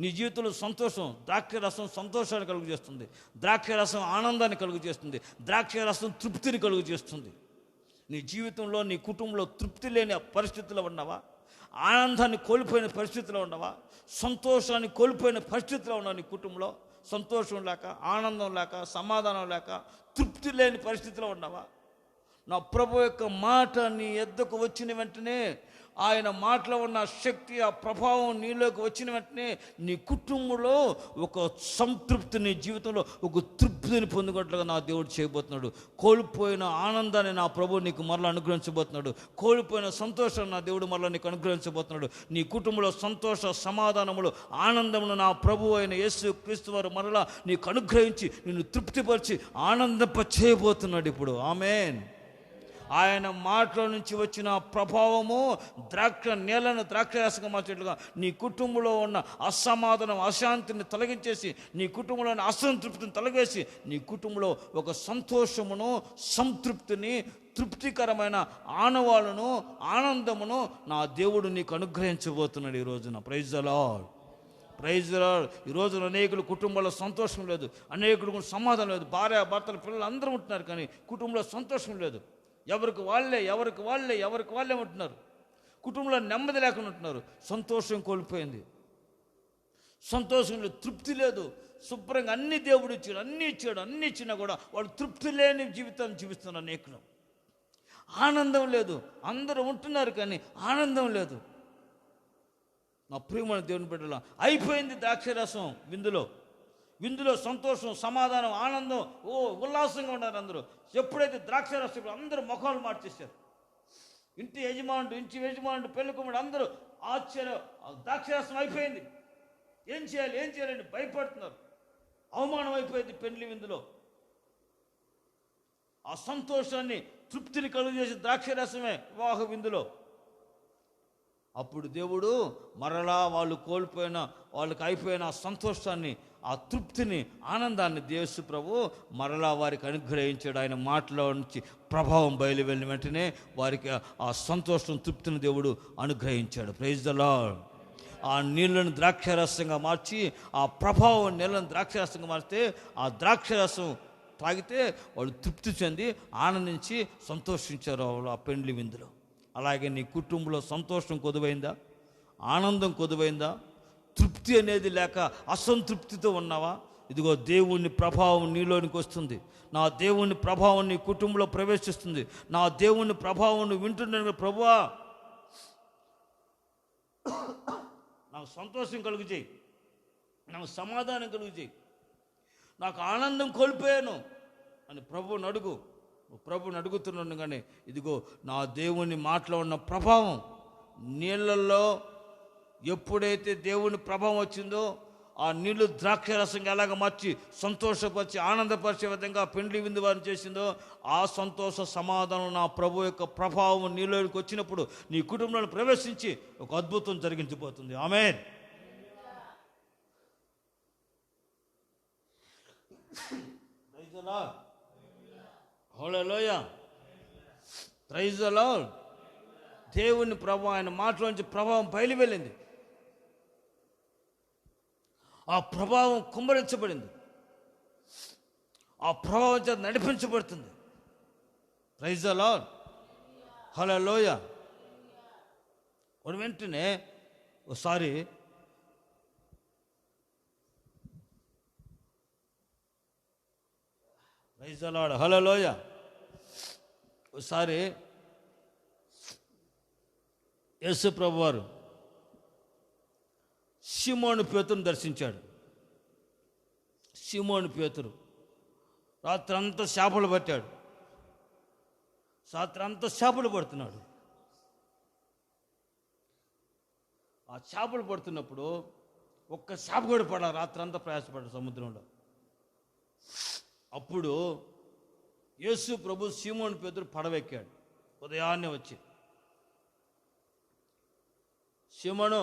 నీ జీవితంలో సంతోషం, ద్రాక్షరసం సంతోషాన్ని కలుగు చేస్తుంది, ద్రాక్షరసం ఆనందాన్ని కలుగు చేస్తుంది, ద్రాక్షరసం తృప్తిని కలుగు చేస్తుంది. నీ జీవితంలో, నీ కుటుంబంలో తృప్తి లేని పరిస్థితుల్లో ఉన్నావా, ఆనందాన్ని కోల్పోయిన పరిస్థితిలో ఉండవా, సంతోషాన్ని కోల్పోయిన పరిస్థితిలో ఉన్నావు, నీ కుటుంబంలో సంతోషం లేక, ఆనందం లేక, సమాధానం లేక, తృప్తి లేని పరిస్థితిలో ఉన్నావా, నా ప్రభు యొక్క మాట నీ ఎద్దకు వచ్చిన వెంటనే, ఆయన మాటలో ఉన్న శక్తి, ఆ ప్రభావం నీలోకి వచ్చిన వెంటనే నీ కుటుంబంలో ఒక సంతృప్తి, నీ జీవితంలో ఒక తృప్తిని పొందుకోవట్లుగా నా దేవుడు చేయబోతున్నాడు. కోల్పోయిన ఆనందాన్ని నా ప్రభు నీకు మరలా అనుగ్రహించబోతున్నాడు. కోల్పోయిన సంతోషాన్ని నా దేవుడు మరలా నీకు అనుగ్రహించబోతున్నాడు. నీ కుటుంబంలో సంతోష, సమాధానములు, ఆనందములు నా ప్రభు అయిన యేసు క్రీస్తు వారు మరలా నీకు అనుగ్రహించి నిన్ను తృప్తిపరిచి ఆనందింప చేయబోతున్నాడు ఇప్పుడు. ఆమేన్. ఆయన మాటలో నుంచి వచ్చిన ప్రభావము నీళ్ళను ద్రాక్షరసంగా మార్చేట్లుగా నీ కుటుంబంలో ఉన్న అసమాధానం, అశాంతిని తొలగించేసి, నీ కుటుంబంలో ఉన్న అసంతృప్తిని తొలగేసి, నీ కుటుంబంలో ఒక సంతోషమును, సంతృప్తిని, తృప్తికరమైన ఆనవాళ్ళను, ఆనందమును నా దేవుడు నీకు అనుగ్రహించబోతున్నాడు ఈ రోజున. Praise the Lord. ఈ రోజున అనేకులు కుటుంబంలో సంతోషం లేదు, అనేకులు సమాధానం లేదు. భార్య భర్తలు, పిల్లలు అందరూ ఉంటున్నారు, కానీ కుటుంబంలో సంతోషం లేదు. ఎవరికి వాళ్ళే ఉంటున్నారు. కుటుంబంలో నెమ్మది లేకుండా ఉంటున్నారు. సంతోషం కోల్పోయింది. సంతోషం లేదు, తృప్తి లేదు. శుభ్రంగా అన్ని దేవుడు ఇచ్చాడు, అన్నీ ఇచ్చినా కూడా వాళ్ళు తృప్తి లేని జీవితాన్ని జీవిస్తున్నారు అనేకులు. ఆనందం లేదు. అందరూ ఉంటున్నారు కానీ ఆనందం లేదు. నా ప్రియమైన దేవుని బిడ్డలా, అయిపోయింది ద్రాక్షరసం. విందులో సంతోషం, సమాధానం, ఆనందం, ఉల్లాసంగా ఉన్నారు అందరూ. ఎప్పుడైతే ద్రాక్షరసం, అందరూ ముఖాలు మార్చేశారు. ఇంటి యజమానుడు, పెళ్ళికుమారుడు అందరూ ఆశ్చర్యం, ద్రాక్షరసం అయిపోయింది, ఏం చేయాలని భయపడుతున్నారు. అవమానం అయిపోయింది పెళ్లి విందులో. ఆ సంతోషాన్ని, తృప్తిని కలుగజేసే ద్రాక్షరసమే వివాహ విందులో. అప్పుడు దేవుడు మరలా వాళ్ళు కోల్పోయిన, వాళ్ళకి అయిపోయిన ఆ సంతోషాన్ని, ఆ తృప్తిని, ఆనందాన్ని యేసు ప్రభు మరలా వారికి అనుగ్రహించాడు. ఆయన మాటలో నుంచి ప్రభావం బయలువెళ్ళిన వెంటనే వారికి ఆ సంతోషం, తృప్తిని దేవుడు అనుగ్రహించాడు. Praise the Lord. ఆ నీళ్ళను ద్రాక్షరసంగా మార్చి, ఆ ప్రభావం నీళ్ళను ద్రాక్షరసంగా మార్చితే, ఆ ద్రాక్షరసం తాగితే వాళ్ళు తృప్తి చెంది ఆనందించి సంతోషించారు ఆ పెండ్లి విందులో. అలాగే నీ కుటుంబంలో సంతోషం కొదువైందా? ఆనందం కొదువైందా? తృప్తి అనేది లేక అసంతృప్తితో ఉన్నావా? ఇదిగో దేవుని ప్రభావం నీలోనికి వస్తుంది. నా దేవుని ప్రభావం నీ కుటుంబంలో ప్రవేశిస్తుంది. నా దేవుని ప్రభావం వింటున్నాను. ప్రభువా, నాకు సంతోషం కలుగు చేయి, నాకు సమాధానం కలుగు చేయి, నాకు ఆనందం కోల్పోయాను అని ప్రభువుని అడుగు. ప్రభుని అడుగుతున్నాను. కానీ ఇదిగో నా దేవుని మాటలో ఉన్న ప్రభావం నీళ్ళల్లో ఎప్పుడైతే దేవుని ప్రభావం వచ్చిందో, ఆ నీళ్లు ద్రాక్షరసంగా ఎలాగ మార్చి సంతోషపరిచి ఆనందపరిచే విధంగా పెండ్లి విందు వారిని చేసిందో, ఆ సంతోష సమాధానం నా ప్రభు యొక్క ప్రభావం నీలోకి వచ్చినప్పుడు నీ కుటుంబంలో ప్రవేశించి ఒక అద్భుతం జరిగించిపోతుంది. ఆమేన్. హల్లెలూయా. Praise the Lord. దేవుని ప్రభావం, ఆయన మాటలోంచి ప్రభావం బయలువెళ్ళింది. ఆ ప్రభావం కుమ్మరించబడింది. ఆ ప్రభావం చేత నడిపించబడుతుంది. Praise the Lord. హల్లెలూయా. వెంటనే ఒకసారి ప్రైజ్ ది లార్డ్. హల్లెలూయా. ఒకసారి యేసు ప్రభు వారు సీమోను పేతురుని దర్శించాడు. సీమోను పేతురు రాత్రంతా చేపలు పట్టాడు. రాత్రంతా చేపలు పడుతున్నాడు. ఆ చేపలు పడుతున్నప్పుడు ఒక్క చేప కూడా పడ, రాత్రంతా ప్రయాసపడ్డాడు సముద్రంలో. అప్పుడు యేసు ప్రభు సీమోను పేతురు పడవెక్కాడు. ఉదయాన్నే వచ్చి, సీమోను,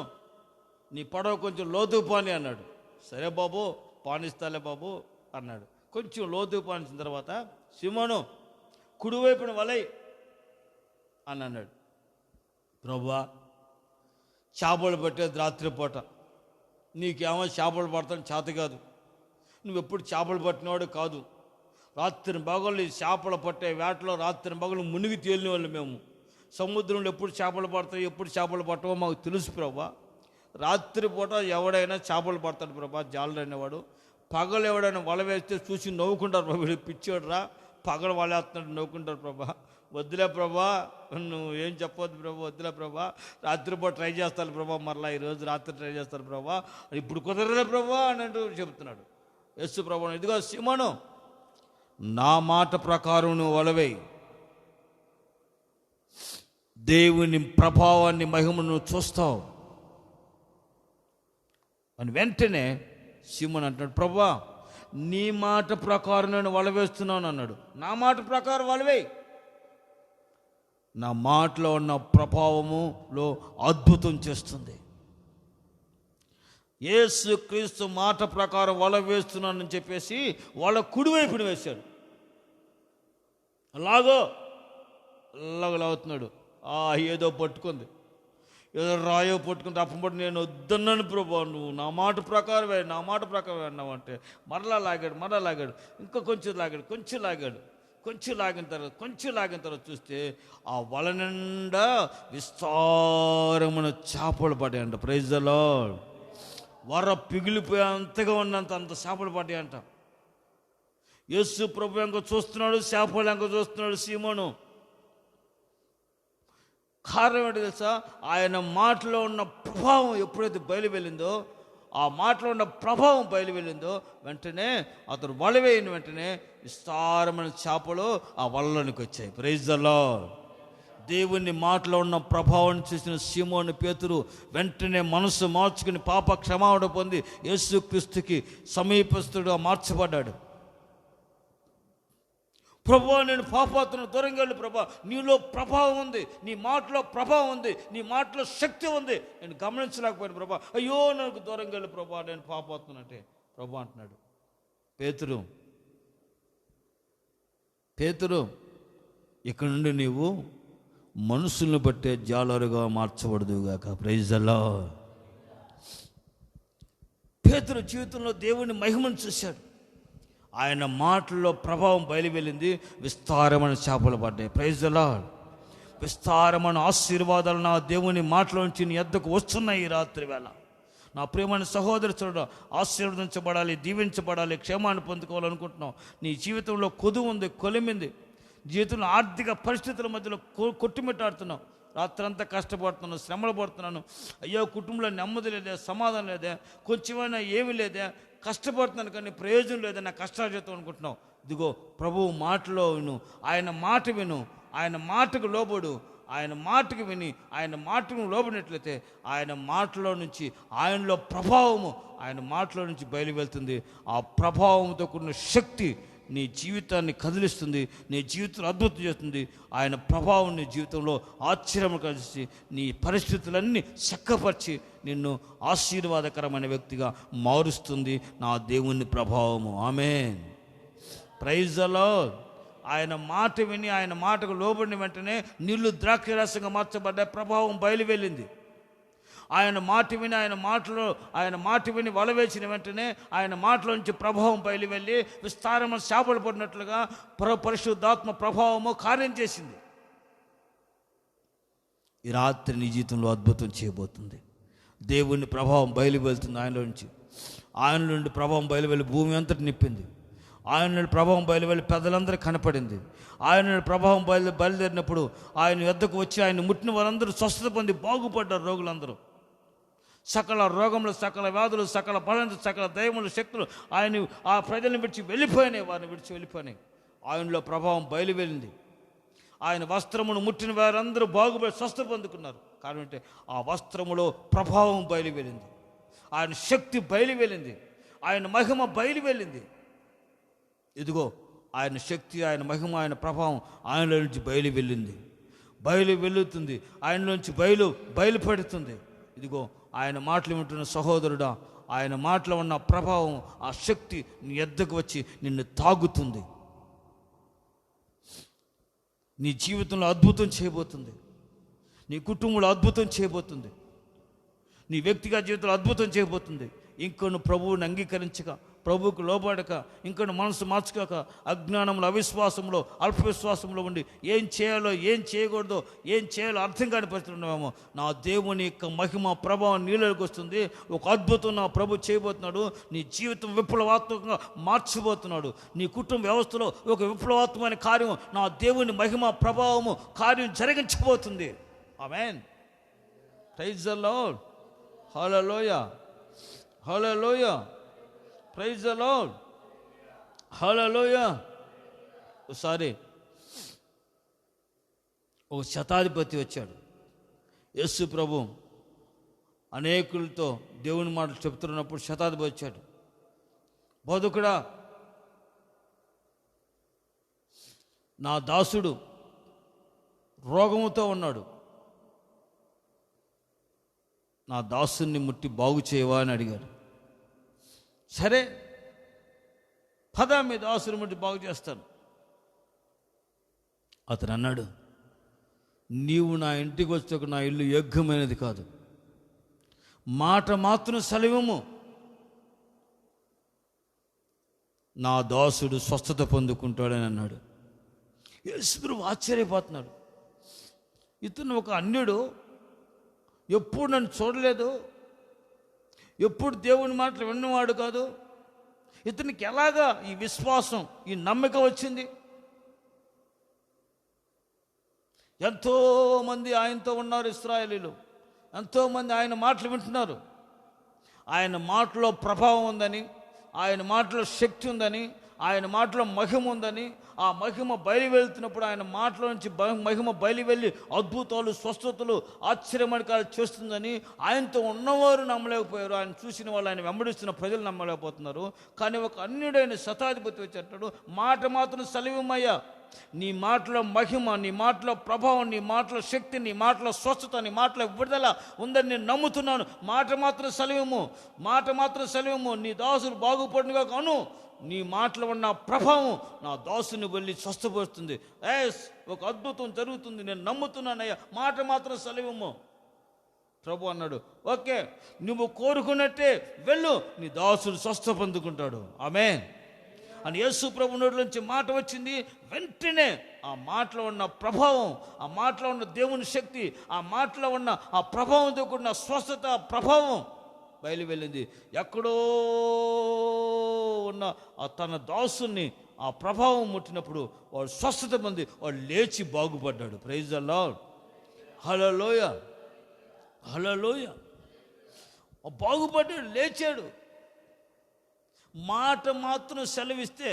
నీ పడవ కొంచెం లోతుకు పాని అన్నాడు. సరే బాబు, పానిస్తాలే బాబు అన్నాడు. కొంచెం లోతుకు పానించిన తర్వాత, సీమోను కుడివైపున వలై అని అన్నాడు. ప్రభువా, చేపలు పట్టేది రాత్రిపూట, నీకేమో చేపలు పడతాను చేత కాదు, నువ్వెప్పుడు చేపలు పట్టినవాడు కాదు. రాత్రి పగలు చేపలు పట్టే వేటలో రాత్రి పగలు మునిగి తేలిన వాళ్ళు మేము. సముద్రంలో ఎప్పుడు చేపలు పడతావు, ఎప్పుడు చేపలు పట్టవో మాకు తెలుసు ప్రభా. రాత్రిపూట ఎవడైనా చేపలు పడతాడు ప్రభా, జాలరు అనేవాడు. పగలు ఎవడైనా వల వేస్తే చూసి నవ్వుకుంటారు ప్రభా, వీడు పిచ్చాడు రా, పగలు వలేస్తున్నాడు నవ్వుకుంటారు ప్రభా. వద్దులే ప్రభా, నువ్వు ఏం చెప్పొద్దు ప్రభా, వద్దులే ప్రభా, రాత్రిపూట ట్రై చేస్తాను ప్రభా, మరలా ఈరోజు రాత్రి ట్రై చేస్తారు ప్రభా, ఇప్పుడు కుదరలే ప్రభా అని అంటూ చెప్తున్నాడు. యేసు ప్రభు, ఇదిగో సీమోను, నా మాట ప్రకారం నువ్వు వలవేయి, దేవుని ప్రభావాన్ని, మహిమను నువ్వు చూస్తావు అని. వెంటనే సీమోను అంటున్నాడు, ప్రభువా, నీ మాట ప్రకారం నేను వలవేస్తున్నాను అన్నాడు. నా మాట ప్రకారం వలవేయి. నా మాటలో ఉన్న ప్రభావములో అద్భుతం చేస్తుంది. యేసు క్రీస్తు మాట ప్రకారం వల వేస్తున్నానని చెప్పేసి వాళ్ళ కుడివైపుని వేశాడు. అలాగలాగుతున్నాడు. ఏదో పట్టుకుంది, ఏదో రాయో పట్టుకుంది. అప్పుడు నేను వద్దన్నాను ప్రభా, నువ్వు నా మాట ప్రకారమే, నా మాట ప్రకారం అన్నావు అంటే మరలా లాగాడు, ఇంకా కొంచెం లాగిన తర్వాత చూస్తే ఆ వల నిండా విస్తారమైన చేపలు పడాయంట. Praise the Lord. పిగిలిపోయేంతగా ఉన్నంత అంత చేపలు పడ్డాయి అంట. యేసు ప్రభు ఎంక చూస్తున్నాడు, చేపలు ఎంక చూస్తున్నాడు సీమోను. కారణం ఏంటో తెలుసా? ఆయన మాటలో ఉన్న ప్రభావం ఎప్పుడైతే బయలు వెళ్ళిందో, ఆ మాటలో ఉన్న ప్రభావం బయలు వెళ్ళిందో వెంటనే అతను వల వేయిన వెంటనే విస్తారమైన చేపలు ఆ వలలోనికి వచ్చాయి. Praise the Lord. దేవుని మాటలో ఉన్న ప్రభావం చూసిన సీమోను పేతురు వెంటనే మనసు మార్చుకుని పాప క్షమాపణ పొంది యేసుక్రీస్తుకి సమీపస్తుడుగా మార్చబడ్డాడు. ప్రభువా, నేను పాపాత్మను దూరంగా వెళ్ళి, ప్రభా నీలో ప్రభావం ఉంది, నీ మాటలో ప్రభావం ఉంది, నీ మాటలో శక్తి ఉంది, నేను గమనించలేకపోయాను ప్రభా, అయ్యో నాకు దూరంగా వెళ్ళి ప్రభా, నేను పాపాత్మనంటే ప్రభా అంటున్నాడు. పేతురు ఇక్కడ నుండి నీవు మనుషులను బట్టే జాలరుగా మార్చబడదుగాక. Praise the Lord. పేతురు జీవితంలో దేవుని మహిమను చూశాడు. ఆయన మాటల్లో ప్రభావం బయలువెళ్ళింది, విస్తారమైన చేపలు పడ్డాయి. Praise the Lord. విస్తారమైన ఆశీర్వాదాలు నా దేవుని మాటలో నుంచి నీ యొద్దకు వస్తున్నాయి ఈ రాత్రి వేళ. నా ప్రియమైన సహోదరుడు, ఆశీర్వదించబడాలి, దీవించబడాలి, క్షేమాన్ని పొందుకోవాలనుకుంటున్నావు. నీ జీవితంలో కొదువు ఉంది, కొలిమింది, జీవితంలో ఆర్థిక పరిస్థితుల మధ్యలో కొట్టుమిట్టాడుతున్నావు, రాత్రంతా కష్టపడుతున్నాను, శ్రమలు పడుతున్నాను, అయ్యో కుటుంబంలో నెమ్మది లేదే, సమాధానం లేదే, కొంచెమైనా ఏమీ లేదే, కష్టపడుతున్నాను కానీ ప్రయోజనం లేదని నా కష్టాలు చేస్తాం అనుకుంటున్నావు. ఇదిగో ప్రభువు మాటలో విను, ఆయన మాట విను, ఆయన మాటకు లోబడు. ఆయన మాటకు విని ఆయన మాటకు లోబడినట్లయితే ఆయన మాటలో నుంచి, ఆయనలో ప్రభావము ఆయన మాటలో నుంచి బయలు వెళ్తుంది. ఆ ప్రభావంతో కూడిన శక్తి నీ జీవితాన్ని కదిలిస్తుంది, నీ జీవితంలో అద్భుతం చేస్తుంది. ఆయన ప్రభావం నీ జీవితంలో ఆశ్చర్యం కలిసి నీ పరిస్థితులన్నీ చక్కపరిచి నిన్ను ఆశీర్వాదకరమైన వ్యక్తిగా మారుస్తుంది నా దేవుని ప్రభావము. ఆమేన్. Praise the Lord. ఆయన మాట విని ఆయన మాటకు లోబడిన వెంటనే నీళ్లు ద్రాక్షరసంగా మార్చబడ్డ ప్రభావం బయలు వెళ్ళింది. ఆయన మాట విని ఆయన మాట విని వల వేసిన వెంటనే ఆయన మాటలో నుంచి ప్రభావం బయలు వెళ్ళి విస్తారమైన చేపలు పడినట్లుగా పరిశుద్ధాత్మ ప్రభావము కార్యం చేసింది. ఈ రాత్రి నీ జీవితంలో అద్భుతం చేయబోతుంది. దేవుని ప్రభావం బయలు వెళ్తుంది ఆయన నుండి ప్రభావం బయలు వెళ్ళి భూమి అంతటి నింపింది. ఆయన నుండి ప్రభావం బయలు వెళ్ళి పెద్దలందరూ కనపడింది. ఆయన నుండి ప్రభావం బయలుదేరినప్పుడు ఆయన యొద్దకు వచ్చి ఆయన ముట్టిన వారందరూ స్వస్థత పొంది బాగుపడ్డారు. రోగులందరూ సకల రోగములు, సకల వ్యాధులు, సకల బలములు, సకల దయ్యములు, శక్తులు ఆయన ఆ ప్రజలను విడిచి వెళ్ళిపోయినాయి, వారిని విడిచి వెళ్ళిపోయినాయి. ఆయనలో ప్రభావం బయలు వెళ్ళింది. ఆయన వస్త్రమును ముట్టిన వారందరూ బాగుపడి స్వస్థ పొందుకున్నారు. కారణం అంటే ఆ వస్త్రములో ప్రభావం బయలు వెళ్ళింది, ఆయన శక్తి బయలు వెళ్ళింది, ఆయన మహిమ బయలు వెళ్ళింది. ఇదిగో ఆయన శక్తి, ఆయన మహిమ, ఆయన ప్రభావం ఆయనలో నుంచి బయలు వెళ్ళింది, బయలు వెళ్తుంది, ఆయనలోంచి బయలుపడుతుంది. ఇదిగో ఆయన మాటలు వింటున్న సహోదరుడా, ఆయన మాటలో ఉన్న ప్రభావం, ఆ శక్తి నీ ఎద్దకు వచ్చి నిన్ను తాగుతుంది. నీ జీవితంలో అద్భుతం చేయబోతుంది, నీ కుటుంబంలో అద్భుతం చేయబోతుంది, నీ వ్యక్తిగత జీవితంలో అద్భుతం చేయబోతుంది. ఇంకో నువ్వు ప్రభువుని అంగీకరించక, ప్రభువుకు లోబడక, ఇంకా మనసు మార్చుకోక, అజ్ఞానంలో, అవిశ్వాసంలో, అల్పవిశ్వాసంలో ఉండి ఏం చేయాలో ఏం చేయకూడదో ఏం చేయాలో అర్థం కాని పరిస్థితి ఉన్నామేమో, నా దేవుని యొక్క మహిమ ప్రభావం నీళ్ళకి వస్తుంది. ఒక అద్భుతం నా ప్రభు చేయబోతున్నాడు. నీ జీవితం విప్లవాత్మకంగా మార్చబోతున్నాడు. నీ కుటుంబ వ్యవస్థలో ఒక విప్లవాత్మకమైన కార్యం నా దేవుని మహిమ ప్రభావము కార్యం జరిగించబోతుంది. ఆమేన్. Praise the Lord. హల్లెలూయా, హల్లెలూయా. Praise the Lord. హల్లెలూయా. ఒకసారి ఒక శతాధిపతి వచ్చాడు. యేసు ప్రభు అనేకులతో దేవుని మాటలు చెప్తున్నప్పుడు శతాధిపతి వచ్చాడు. బోధకుడా, నా దాసుడు రోగముతో ఉన్నాడు, నా దాసుని ముట్టి బాగు చేయవా అని అడిగాడు. సరే పద, మీ దాసుని ముట్టి బాగు చేస్తాను. అతను అన్నాడు, నీవు నా ఇంటికి వచ్చాక నా ఇల్లు యోగ్యమైనది కాదు, మాట మాత్రం సెలవుము, నా దాసుడు స్వస్థత పొందుకుంటాడని అన్నాడు. యేసు ఆశ్చర్యపోతున్నాడు. ఇతను ఒక అన్యుడు, ఎప్పుడు నన్ను చూడలేదు, ఎప్పుడు దేవుని మాటలు విన్నవాడు కాదు. ఇతనికి ఎలాగా ఈ విశ్వాసం, ఈ నమ్మిక వచ్చింది? ఎంతోమంది ఆయనతో ఉన్నారు, ఇశ్రాయేలీలు ఎంతోమంది ఆయన మాటలు వింటున్నారు. ఆయన మాటలో ప్రభావం ఉందని, ఆయన మాటలో శక్తి ఉందని, ఆయన మాటలో మహిమ ఉందని, ఆ మహిమ బయలు వెళ్తున్నప్పుడు ఆయన మాటలో నుంచి మహిమ బయలు వెళ్ళి అద్భుతాలు, స్వస్థతలు, ఆశ్చర్యమణికాలు చేస్తుందని ఆయనతో ఉన్నవారు నమ్మలేకపోయారు. ఆయన చూసిన వాళ్ళు, ఆయన వెంబడిస్తున్న ప్రజలు నమ్మలేకపోతున్నారు. కానీ ఒక అన్యుడైన శతాధిపతి వచ్చి అంటాడు, మాట మాత్రం సెలవిమ్మయ్యా, నీ మాటలో మహిమ, నీ మాటలో ప్రభావం, నీ మాటలో శక్తి, నీ మాటలో స్వస్థత, నీ మాటలో విడుదల ఉందని నేను నమ్ముతున్నాను. మాట మాత్రం సెలవిమ్ము, మాట మాత్రం సెలవిమ్ము, నీ దాసుడు బాగుపడినగా కాను, నీ మాటలో ఉన్న ప్రభావం నా దాసుని వెళ్ళి స్వస్థపరుస్తుంది. ఒక అద్భుతం జరుగుతుంది, నేను నమ్ముతున్నానయ్యా, మాట మాత్రం సెలవిమ్ము. ప్రభు అన్నాడు, ఓకే, నువ్వు కోరుకున్నట్టే వెళ్ళు, నీ దాసుడు స్వస్థ పొందుకుంటాడు. ఆమేన్ అని యేసు ప్రభు నోటి నుంచి మాట వచ్చింది. వెంటనే ఆ మాటలో ఉన్న ప్రభావం, ఆ మాటలో ఉన్న దేవుని శక్తి, ఆ మాటలో ఉన్న ఆ ప్రభావంతో కూడిన స్వస్థత, ప్రభావం బయలు వెళ్ళింది. ఎక్కడో ఉన్న తన దాసుని ఆ ప్రభావం ముట్టినప్పుడు వాడు స్వస్థత పొంది వాడు లేచి బాగుపడ్డాడు. Praise the Lord. హల్లెలూయా, హల్లెలూయా. బాగుపడ్డాడు, లేచాడు. మాట మాత్రం సెలవిస్తే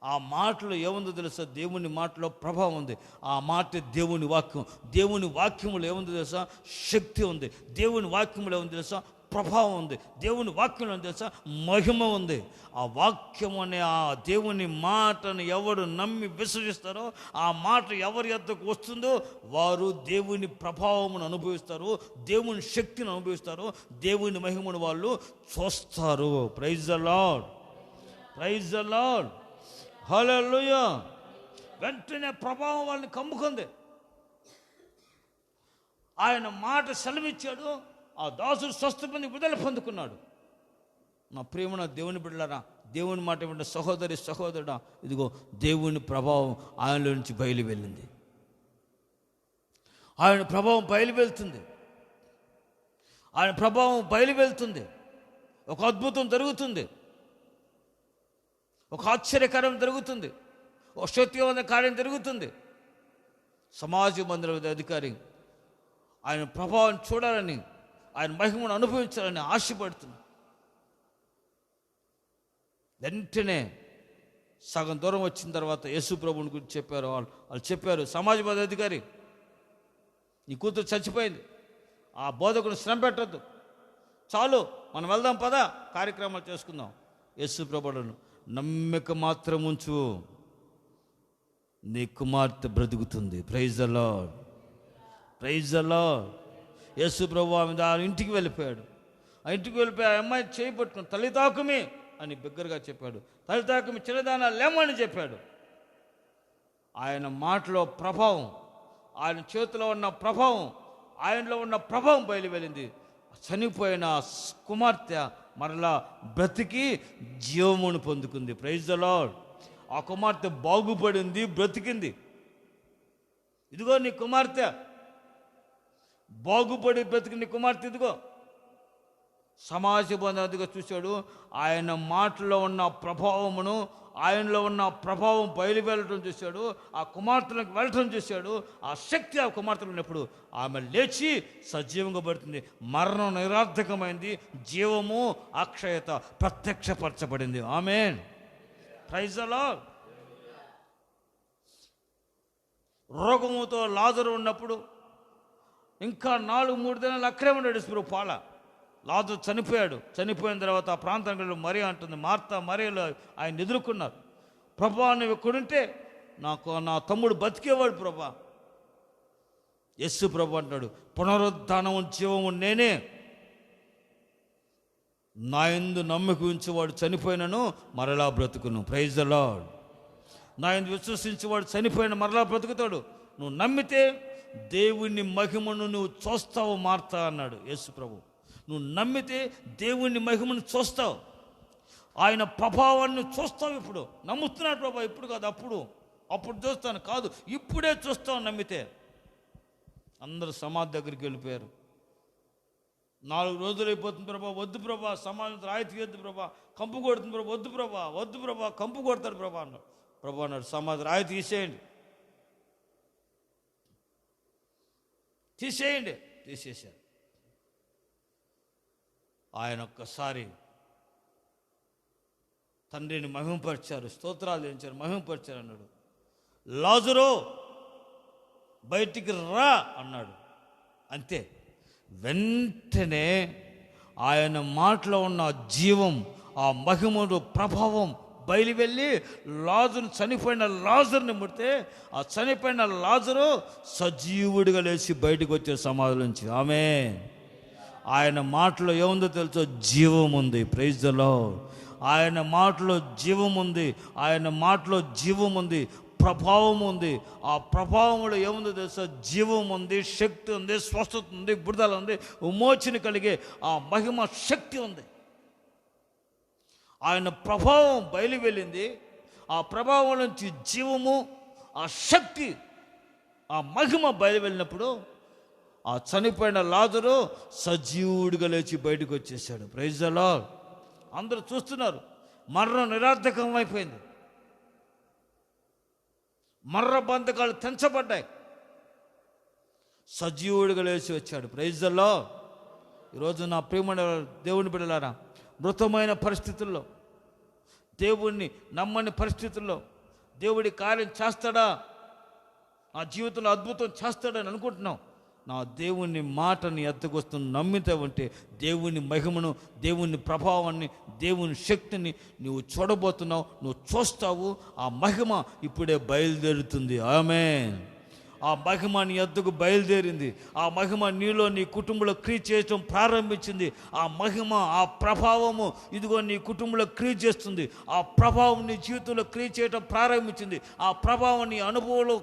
ఆ మాటలో ఏముందో తెలుసా? దేవుని మాటలో ప్రభావం ఉంది. ఆ మాట దేవుని వాక్యం. దేవుని వాక్యములో ఏముందో తెలుసా? శక్తి ఉంది. దేవుని వాక్యములో ఏముంది తెలుసా? ప్రభావం ఉంది. దేవుని వాక్యంలో తెలుసా? మహిమ ఉంది. ఆ వాక్యం అనే ఆ దేవుని మాటను ఎవరు నమ్మి విశ్వసిస్తారో, ఆ మాట ఎవరి యొద్దకు వస్తుందో వారు దేవుని ప్రభావమును అనుభవిస్తారు, దేవుని శక్తిని అనుభవిస్తారు, దేవుని మహిమను వాళ్ళు చూస్తారు. Praise the Lord, praise the Lord, హల్లెలూయా. వెంటనే ప్రభావం వాళ్ళని కమ్ముకుంది. ఆయన మాట సెలవిచ్చాడు, ఆ దాసుడు స్వస్థపని విడుదల పొందుకున్నాడు. నా ప్రియమైన దేవుని బిడ్డలారా, దేవుని మాట వింటే సహోదరి సహోదరుడా, ఇదిగో దేవుని ప్రభావం ఆయనలో నుంచి బయలు వెళ్ళింది. ఆయన ప్రభావం బయలు వెళ్తుంది. ఆయన ప్రభావం బయలు వెళ్తుంది. ఒక అద్భుతం జరుగుతుంది, ఒక ఆశ్చర్యకరం జరుగుతుంది, ఒక శక్తివంతమైన కార్యం జరుగుతుంది. సమాజ మందిర అధికారి ఆయన ప్రభావం చూడాలని, ఆయన మహిమను అనుభవించాలని ఆశపడుతుంది. వెంటనే సగం దూరం వచ్చిన తర్వాత యేసు ప్రభువుని గురించి చెప్పారు. వాళ్ళు చెప్పారు, సమాజ మందిర అధికారి, నీ కూతురు చచ్చిపోయింది, ఆ బోధకుని శ్రమ పెట్టద్దు, చాలు మనం వెళ్దాం, పదా కార్యక్రమాలు చేసుకుందాం. యేసు ప్రభువును, నమ్మిక మాత్రం ఉంచు, నీ కుమార్తె బ్రతుకుతుంది. Praise the Lord, praise the Lord. యేసు ప్రభు ఆమె ఇంటికి వెళ్ళిపోయాడు. ఆ ఇంటికి వెళ్ళిపోయి ఆ అమ్మాయి చేయి పట్టుకుని తల్లితాకుమి అని బిగ్గరగా చెప్పాడు. తల్లితాకుమి, చిన్నదానా లేమని చెప్పాడు. ఆయన మాటలో ప్రభావం, ఆయన చేతిలో ఉన్న ప్రభావం, ఆయనలో ఉన్న ప్రభావం బయలు వెళ్ళింది. చనిపోయిన కుమార్తె మరలా బ్రతికి జీవమును పొందుకుంది. Praise the Lord. ఆ కుమార్తె బాగుపడింది, బ్రతికింది. ఇదిగో నీ కుమార్తె, బాగుపడి బ్రతికిన కుమార్తె ఇదిగో. సమాజ బంధుగా చూశాడు. ఆయన మాటలో ఉన్న ప్రభావమును, ఆయనలో ఉన్న ప్రభావం బయలు వెళ్ళటం చూశాడు. ఆ కుమార్తెలకు వెళ్ళటం చూశాడు. ఆ శక్తి ఆ కుమార్తెలు ఉన్నప్పుడు ఆమె లేచి సజీవంగా పడుతుంది. మరణం నిరర్థకమైంది, జీవము అక్షయత ప్రత్యక్షపరచబడింది. ఆమేన్, ప్రైజ్ ద లార్డ్. రోగముతో లాజరు ఉన్నప్పుడు ఇంకా 4-3 దినాలు అక్కడే ఉన్నాడు పాల. లాజరు చనిపోయాడు. చనిపోయిన తర్వాత ఆ ప్రాంతంలో మరియ అంటుంది, మార్తా మరియలు ఆయన ఎదుర్కొన్నారు. ప్రభా, నువ్వు ఎక్కడుంటే నా తమ్ముడు బతికేవాడు ప్రభా. యేసు ప్రభు అంటాడు, పునరుద్ధానము జీవము నేనే, నా యందు నమ్మిక ఉంచేవాడు చనిపోయినను మరలా బ్రతుకును. Praise the Lord. నా యందు విశ్వసించేవాడు చనిపోయిన మరలా బ్రతుకుతాడు. నువ్వు నమ్మితే దేవుని మహిమను నువ్వు చూస్తావు మార్తా అన్నాడు యేసు ప్రభు. నువ్వు నమ్మితే దేవుని మహిమను చూస్తావు, ఆయన ప్రభావాన్ని చూస్తావు. ఇప్పుడు నమ్ముతున్నాడు ప్రభా, ఇప్పుడు కాదు, అప్పుడు చూస్తాను కాదు, ఇప్పుడే చూస్తావు నమ్మితే. అందరూ సమాధి దగ్గరికి వెళ్ళిపోయారు. 4 రోజులు అయిపోతుంది ప్రభా, వద్దు ప్రభా, సమాజం రాయితీ వద్దు ప్రభా, కంపు కొడుతుంది ప్రభా, వద్దు ప్రభా, వద్దు ప్రభా, కంపు కొడతారు ప్రభా అన్నాడు. ప్రభా అన్నాడు, సమాజం రాయి తీసేయండి, తీసేయండి. తీసేశారు. ఆయన ఒక్కసారి తండ్రిని మహిమపరిచారు, స్తోత్రాలు చేయించారు, మహిమపరిచారు. అన్నాడు, లాజరు బయటికి రా అన్నాడు. అంతే, వెంటనే ఆయన మాటలో ఉన్న జీవం, ఆ మహిమను ప్రభావం బయలు వెళ్ళి లాజరు, చనిపోయిన లాజరుని ముడితే ఆ చనిపోయిన లాజరు సజీవుడిగా లేచి బయటకు వచ్చే సమాధి నుంచి. ఆమేన్. ఆయన మాటలో ఏముందో తెలుసో? జీవం ఉంది. Praise the Lord. ఆయన మాటలో జీవం ఉంది, ఆయన మాటలో జీవం ఉంది, ప్రభావం ఉంది. ఆ ప్రభావంలో ఏముందో తెలుసా? జీవం ఉంది, శక్తి ఉంది, స్వస్థత ఉంది, విడుదల ఉంది, విమోచన కలిగే ఆ మహిమ శక్తి ఉంది. ఆయన ప్రభావం బయలు వెళ్ళింది. ఆ ప్రభావం నుంచి జీవము, ఆ శక్తి, ఆ మహిమ బయలు వెళ్ళినప్పుడు ఆ చనిపోయిన లాజరు సజీవుడిగా లేచి బయటకు వచ్చేసాడు. Praise the Lord. అందరూ చూస్తున్నారు. మరణం నిరర్థకం అయిపోయింది. మర్ర బంధకాలు తెంచబడ్డాయి. సజీవుడిగా లేచి వచ్చాడు. Praise the Lord. ఈరోజు నా ప్రియమైన దేవుని బిడ్డలారా, మృతమైన పరిస్థితుల్లో, దేవుణ్ణి నమ్మని పరిస్థితుల్లో దేవుడి కార్యం చేస్తాడా, నా జీవితంలో అద్భుతం చేస్తాడని అనుకుంటున్నాం. నా దేవుని మాటని ఎత్తుకొస్తున్న నమ్మితే ఉంటే దేవుని మహిమను, దేవుని ప్రభావాన్ని, దేవుని శక్తిని నువ్వు చూడబోతున్నావు, నువ్వు చూస్తావు. ఆ మహిమ ఇప్పుడే బయలుదేరుతుంది. ఆమేన్. ఆ మహిమ నీ ఎద్దుకు బయలుదేరింది. ఆ మహిమ నీలో, నీ కుటుంబంలో క్రియ చేయటం ప్రారంభించింది. ఆ మహిమ, ఆ ప్రభావము ఇదిగో నీ కుటుంబంలో క్రియ చేస్తుంది. ఆ ప్రభావం నీ జీవితంలో క్రియ చేయటం ప్రారంభించింది. ఆ ప్రభావం నీ అనుభవంలో,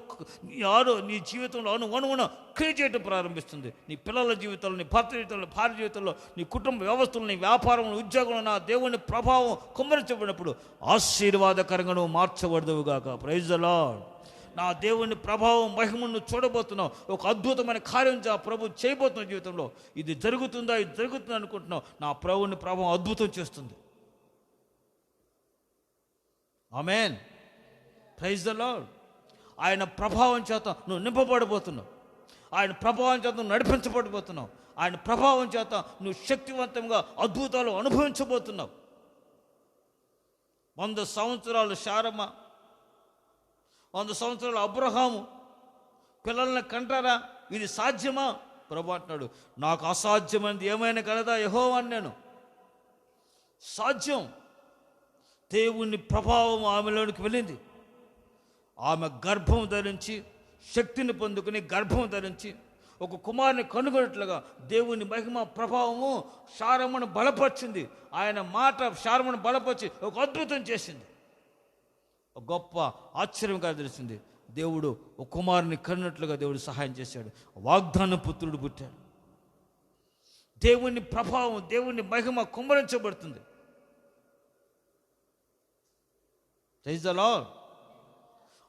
నీ జీవితంలో అనుగుణ క్రియ చేయటం ప్రారంభిస్తుంది. నీ పిల్లల జీవితంలో, నీ భర్త జీవితంలో, భార్య జీవితంలో, నీ కుటుంబ వ్యవస్థలో, నీ వ్యాపారంలో, ఉద్యోగంలో నా దేవుని ప్రభావం కుమ్మరించబడినప్పుడు ఆశీర్వాదకరంగా నువ్వు మార్చబడదువుగాక. Praise the lord. నా దేవుని ప్రభావం, మహిమను చూడబోతున్నావు. ఒక అద్భుతమైన కార్యం ప్రభు చేయబోతున్న జీవితంలో. ఇది జరుగుతుందా, ఇది జరుగుతుందా అనుకుంటున్నావు. నా ప్రభుని ప్రభావం అద్భుతం చేస్తుంది. ఆమేన్. Praise the Lord. ఆయన ప్రభావం చేత నువ్వు నింపబడబోతున్నావు. ఆయన ప్రభావం చేత నువ్వు నడిపించబడిపోతున్నావు. ఆయన ప్రభావం చేత నువ్వు శక్తివంతంగా అద్భుతాలు అనుభవించబోతున్నావు. 100 సంవత్సరాలు శారమ్మ, 100 సంవత్సరాలు అబ్రహాము పిల్లల్ని కంటారా? ఇది సాధ్యమా? ప్రభు అంటున్నాడు, నాకు అసాధ్యమైనది ఏమైనా కలదా యెహోవా అని. నేను సాధ్యం. దేవుని ప్రభావం ఆమెలోనికి వెళ్ళింది. ఆమె గర్భం ధరించి, శక్తిని పొందుకుని గర్భం ధరించి ఒక కుమారుని కనుగొన్నట్లుగా దేవుని మహిమ ప్రభావము శారమ్మను బలపరిచింది. ఆయన మాట శారమ్మను బలపరిచి ఒక అద్భుతం చేసింది. ఒక గొప్ప ఆశ్చర్యంగా తెలిసింది. దేవుడు ఒక కుమారుని కన్నట్లుగా దేవుడు సహాయం చేశాడు. వాగ్దాన పుత్రుడు పుట్టాడు. దేవుని ప్రభావం, దేవుని మహిమ కుమ్మరించబడుతుంది. Praise the Lord.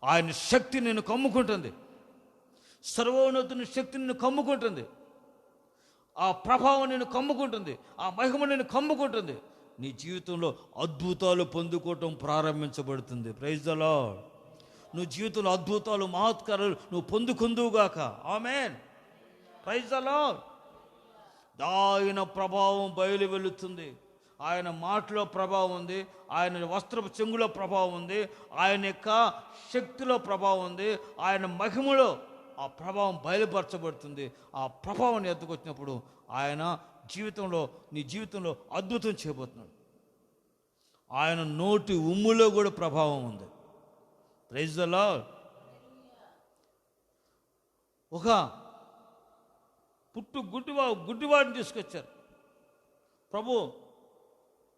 ఆయన శక్తి నిన్ను కమ్ముకుంటుంది. సర్వోన్నతుని శక్తి నిన్ను కమ్ముకుంటుంది. ఆ ప్రభావం నిన్ను కమ్ముకుంటుంది. ఆ మహిమ నిన్ను కమ్ముకుంటుంది. నీ జీవితంలో అద్భుతాలు పొందుకోవటం ప్రారంభించబడుతుంది. Praise the Lord. నువ్వు జీవితంలో అద్భుతాలు, మహత్కారాలు నువ్వు పొందుకుందువుగాక. ఆమేన్. Praise the Lord. ఆయన ప్రభావం బయలు వెళుతుంది. ఆయన మాటలో ప్రభావం ఉంది, ఆయన వస్త్రపు చెంగులో ప్రభావం ఉంది, ఆయన యొక్క శక్తిలో ప్రభావం ఉంది, ఆయన మహిమలో ఆ ప్రభావం బయలుపరచబడుతుంది. ఆ ప్రభావాన్ని ఎత్తుకొచ్చినప్పుడు ఆయన జీవితంలో, నీ జీవితంలో అద్భుతం చేయబోతున్నాడు. ఆయన నోటి ఉమ్ములో కూడా ప్రభావం ఉంది. Praise the Lord. ఒక గుడ్డివాడిని తీసుకొచ్చారు. ప్రభు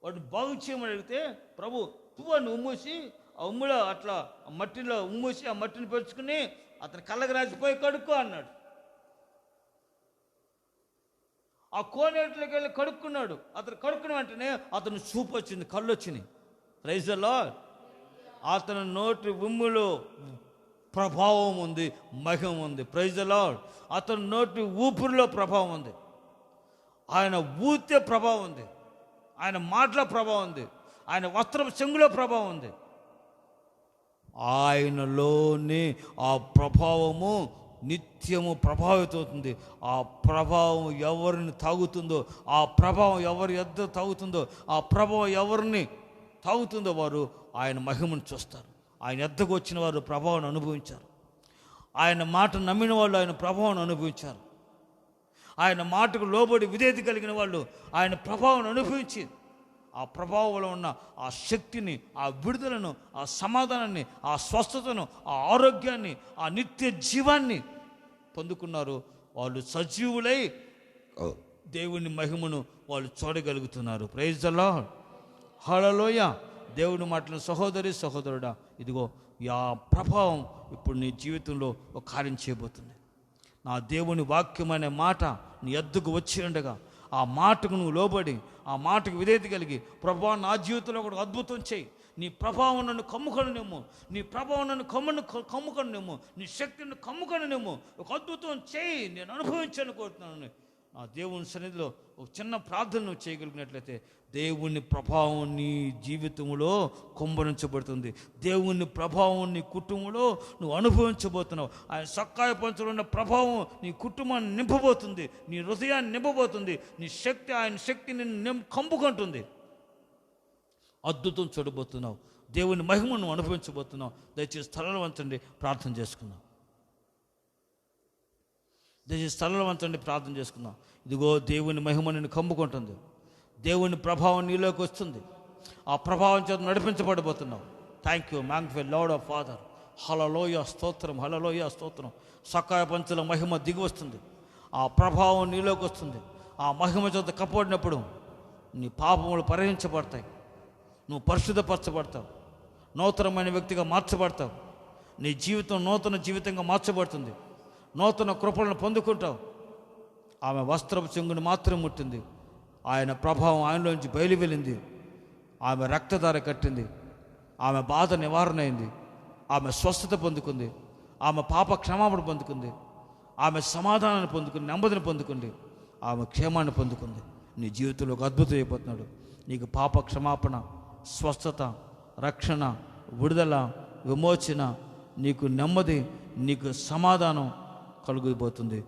వాడిని బాగు చేయమని అడిగితే ప్రభు తువ్వాన్ని ఉమ్మూసి, ఆ ఉమ్ములో అట్లా మట్టిలో ఉమ్మూసి ఆ మట్టిని పెంచుకుని అతని కళ్ళకి రాసిపోయి కడుక్కో అన్నాడు. ఆ కోనేట్లోకి వెళ్ళి కడుక్కున్నాడు. అతను కడుక్కున్న వెంటనే అతను చూపు వచ్చింది, కళ్ళు వచ్చినాయి. Praise the Lord. అతని నోటి ఉమ్ములో ప్రభావం ఉంది, మహిమ ఉంది. Praise the Lord. అతని నోటి ఊపిరిలో ప్రభావం ఉంది. ఆయన ఊతే ప్రభావం ఉంది, ఆయన మాటల ప్రభావం ఉంది, ఆయన వస్త్రం చెంగులో ప్రభావం ఉంది. ఆయనలోనే ఆ ప్రభావము నిత్యము ప్రభావితమవుతుంది. ఆ ప్రభావం ఎవరిని తాగుతుందో, ఆ ప్రభావం ఎవరి యొద్ద తాగుతుందో, ఆ ప్రభావం ఎవరిని తాగుతుందో వారు ఆయన మహిమను చూస్తారు. ఆయన యొద్దకు వచ్చిన వారు ప్రభావాన్ని అనుభవించారు. ఆయన మాట నమ్మిన వాళ్ళు ఆయన ప్రభావాన్ని అనుభవించారు. ఆయన మాటకు లోబడి విధేయత కలిగిన వాళ్ళు ఆయన ప్రభావాన్ని అనుభవించి ఆ ప్రభావంలో ఉన్న ఆ శక్తిని, ఆ విడుదలను, ఆ సమాధానాన్ని, ఆ స్వస్థతను, ఆ ఆరోగ్యాన్ని, ఆ నిత్య జీవాన్ని పొందుకున్నారు. వాళ్ళు సజీవులై దేవుని మహిమను వాళ్ళు చూడగలుగుతున్నారు. ప్రైజ్ ది లార్డ్, హల్లెలూయా. దేవుని మాటలు సహోదరి సహోదరుడా, ఇదిగో ఆ ప్రభావం ఇప్పుడు నీ జీవితంలో ఒక కార్యం చేయబోతుంది. నా దేవుని వాక్యం అనే మాట నీ ఎద్దుకు వచ్చి ఉండగా ఆ మాటకు నువ్వు లోబడి ఆ మాటకు విధేయత కలిగి, ప్రభువా నా జీవితంలో ఒక అద్భుతం చేయి, నీ ప్రభావం నన్ను కమ్ముకొననేమో, నీ ప్రభావం నన్ను కమ్ముకొననేమో, నీ శక్తిని కమ్ముకొననేమో, ఒక అద్భుతం చేయి, నేను అనుభవించాలని కోరుతున్నాను. ఆ దేవుని సన్నిధిలో ఒక చిన్న ప్రార్థన నువ్వు చేయగలిగినట్లయితే దేవుని ప్రభావం నీ జీవితంలో కుమ్మరించబడుతుంది. దేవుని ప్రభావం నీ కుటుంబంలో నువ్వు అనుభవించబోతున్నావు. ఆయన సక్కాయ పంచులో ఉన్న ప్రభావం నీ కుటుంబాన్ని నింపబోతుంది, నీ హృదయాన్ని నింపబోతుంది. నీ శక్తి, ఆయన శక్తిని కమ్ముకుంటుంది. అద్భుతం చూడబోతున్నావు. దేవుని మహిమను నువ్వు అనుభవించబోతున్నావు. దయచేసి స్థలంలో వంచండి, ప్రార్థన చేసుకుందాం. దయచేసి స్థలంలో వంచండి, ప్రార్థన చేసుకుందాం. ఇదిగో దేవుని మహిమ నిన్ను కమ్ముకుంటుంది. దేవుని ప్రభావం నీలోకి వస్తుంది. ఆ ప్రభావం చేత నడిపించబడబోతున్నావు. Thank you magnify Lord of Father. హల్లెలూయా స్తోత్రం, హల్లెలూయా స్తోత్రం. సకాయ పంచుల మహిమ దిగి వస్తుంది. ఆ ప్రభావం నీలోకి వస్తుంది. ఆ మహిమ చేత కప్పబడినప్పుడు నీ పాపములు పరిహరించబడతాయి. నువ్వు పరిశుద్ధపరచబడతావు. నూతనమైన వ్యక్తిగా మార్చబడతావు. నీ జీవితం నూతన జీవితంగా మార్చబడుతుంది. నూతన కృపలను పొందుకుంటావు. ఆమె వస్త్రపు చెంగుని మాత్రం ముట్టింది. ఆయన ప్రభావం ఆయనలోంచి బయలు వెళ్ళింది. ఆమె రక్తధార కట్టింది. ఆమె బాధ నివారణ అయింది. ఆమె స్వస్థత పొందుకుంది. ఆమె పాప క్షమాపణ పొందుకుంది. ఆమె సమాధానాన్ని పొందుకుంది, నెమ్మదిని పొందుకుంది. ఆమె క్షేమాన్ని పొందుకుంది. నీ జీవితంలో ఒక అద్భుతం అయిపోతున్నాడు. నీకు పాప క్షమాపణ, స్వస్థత, రక్షణ, విడుదల, విమోచన, నీకు నెమ్మది, నీకు సమాధానం కలుగుపోతుంది.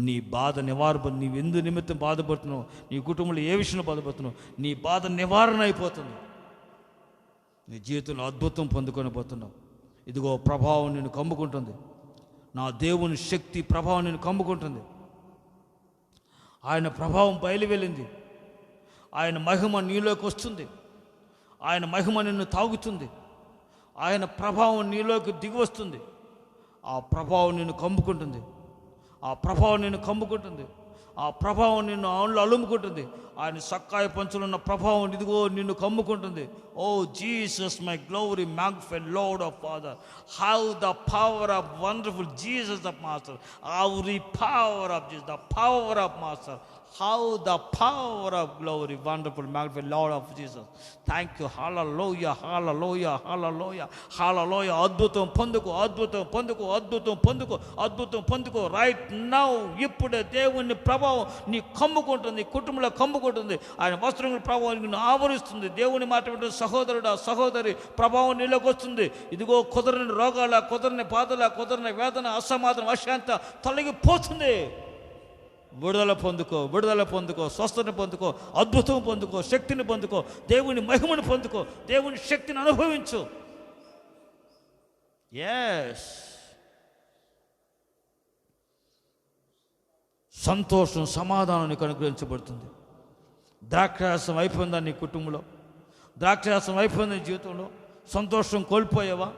నీ బాధ నివారణ, నీవు ఎందు నిమిత్తం బాధపడుతున్నావు, నీ కుటుంబంలో ఏ విషయంలో బాధపడుతున్నావు, నీ బాధ నివారణ అయిపోతుంది. నీ జీవితంలో అద్భుతం పొందుకొని పోతున్నావు. ఇదిగో ప్రభావం నిన్ను కమ్ముకుంటుంది. నా దేవుని శక్తి ప్రభావం నిన్ను కమ్ముకుంటుంది. ఆయన ప్రభావం బయలు వెళ్ళింది. ఆయన మహిమ నీలోకి వస్తుంది. ఆయన మహిమ నిన్ను తాగుతుంది. ఆయన ప్రభావం నీలోకి దిగి వస్తుంది. ఆ ప్రభావం నిన్ను కమ్ముకుంటుంది. ఆ ప్రభావం నిన్ను కమ్ముకుంటుంది. ఆ ప్రభావం నిన్ను అలుముకుంటుంది. ఆయన సక్కాయ పంచులున్న ప్రభావం ఇదిగో నిన్ను కమ్ముకుంటుంది. O Jesus my glory magnify Lord of Father, how the power of wonderful Jesus of master, how the power of Jesus, the power of master, how the power of glory, wonderful, magnified Lord of Jesus. Thank you. Hallelujah, hallelujah, hallelujah, hallelujah. అద్భుతం పొందుకో, అద్భుతం పొందుకో, అద్భుతం పొందుకో, అద్భుతం పొందుకో. రైట్ నౌ, ఇప్పుడే దేవుని ప్రభావం నీ కమ్ముకుంటుంది, కుటుంబంలో కమ్ముకుంటుంది. ఆయన వస్త్రముల ప్రభావం నిన్ను ఆవరిస్తుంది. దేవుని మాట వింటున్న సహోదరుడా, సహోదరి, ప్రభావం నీలోకి వస్తుంది. ఇదిగో కుదరని రోగాల, కుదరని బాధల, కుదరని వేదన, అసమాధానం, అశాంత తొలగిపోతుంది. విడుదల పొందుకో, విడుదల పొందుకో, స్వస్థతను పొందుకో, అద్భుతం పొందుకో, శక్తిని పొందుకో, దేవుని మహిమను పొందుకో, దేవుని శక్తిని అనుభవించు. ఎస్, సంతోషం, సమాధానం నీకు అనుగ్రహించబడుతుంది. ద్రాక్షారసం అయిపోయిందా నీ కుటుంబంలో? ద్రాక్షారసం అయిపోయింది నీ జీవితంలో? సంతోషం కోల్పోయావా?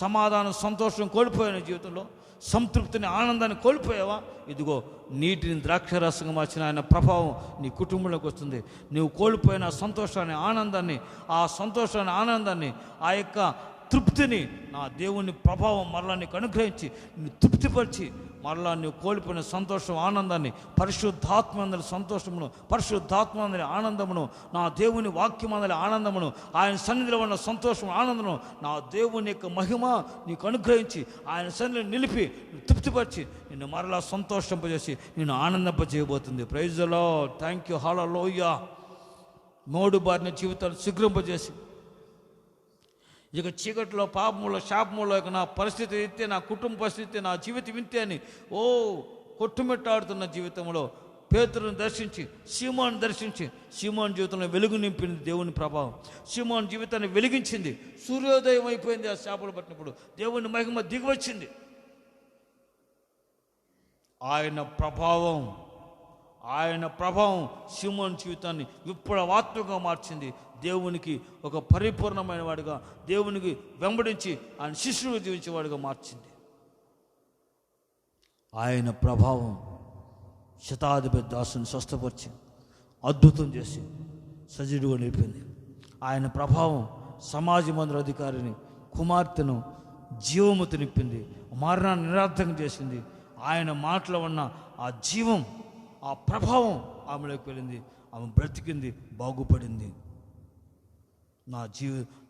సమాధానం, సంతోషం కోల్పోయిన జీవితంలో? సంతృప్తిని, ఆనందాన్ని కోల్పోయావా? ఇదిగో నీటిని ద్రాక్షరసంగా మార్చిన ఆయన ప్రభావం నీ కుటుంబంలోకి వస్తుంది. నువ్వు కోల్పోయిన సంతోషాన్ని, ఆనందాన్ని, ఆ సంతోషాన్ని, ఆనందాన్ని, ఆ యొక్క తృప్తిని, నా దేవుని ప్రభావం మరలా నీకు అనుగ్రహించి నిన్ను తృప్తిపరిచి మరలా నువ్వు కోల్పోయిన సంతోషం, ఆనందాన్ని, పరిశుద్ధాత్మందరి సంతోషమును, పరిశుద్ధాత్మందరి ఆనందమును, నా దేవుని వాక్యమందరి ఆనందమును, ఆయన సన్నిధిలో ఉన్న సంతోషం, ఆనందమును, నా దేవుని యొక్క మహిమ నీకు అనుగ్రహించి ఆయన సన్నిధిలో నిలిపి తృప్తిపరిచి నిన్ను మరలా సంతోషింపజేసి నిన్ను ఆనందింపజేయబోతుంది. Praise the Lord. Thank you. హల్లెలూయా. మోడు బారిన జీవితాలు శీఘ్రింపజేసి ఇక చీకట్లో, పాపములో, శాపములో ఇక నా పరిస్థితి ఇంతే, నా కుటుంబ పరిస్థితి, నా జీవితం ఇంతే అని కొట్టుమిట్టాడుతున్న జీవితంలో పేతురుని దర్శించి, సీమోను దర్శించి, సీమోను జీవితంలో వెలుగు నింపింది దేవుని ప్రభావం. సీమోను జీవితాన్ని వెలిగించింది. సూర్యోదయం అయిపోయింది. ఆ శాపలు పట్టినప్పుడు దేవుని మహిమ దిగివచ్చింది. ఆయన ప్రభావం సీమోను జీవితాన్ని విప్లవాత్మకంగా మార్చింది. దేవునికి ఒక పరిపూర్ణమైన వాడిగా, దేవునికి వెంబడించి ఆయన శిష్యుడు జీవించేవాడిగా మార్చింది. ఆయన ప్రభావం శతాధిపతి దాసుని స్వస్థపరిచి అద్భుతం చేసి సజీవుడిగా నిలిపింది. ఆయన ప్రభావం సమాజ మందిర అధికారిని కుమార్తెను జీవముతో నింపింది, మరణాన్ని నిరార్థకం చేసింది. ఆయన మాటలో ఉన్న ఆ జీవం, ఆ ప్రభావం ఆమెలోకి వెళ్ళింది. ఆమె బ్రతికింది, బాగుపడింది.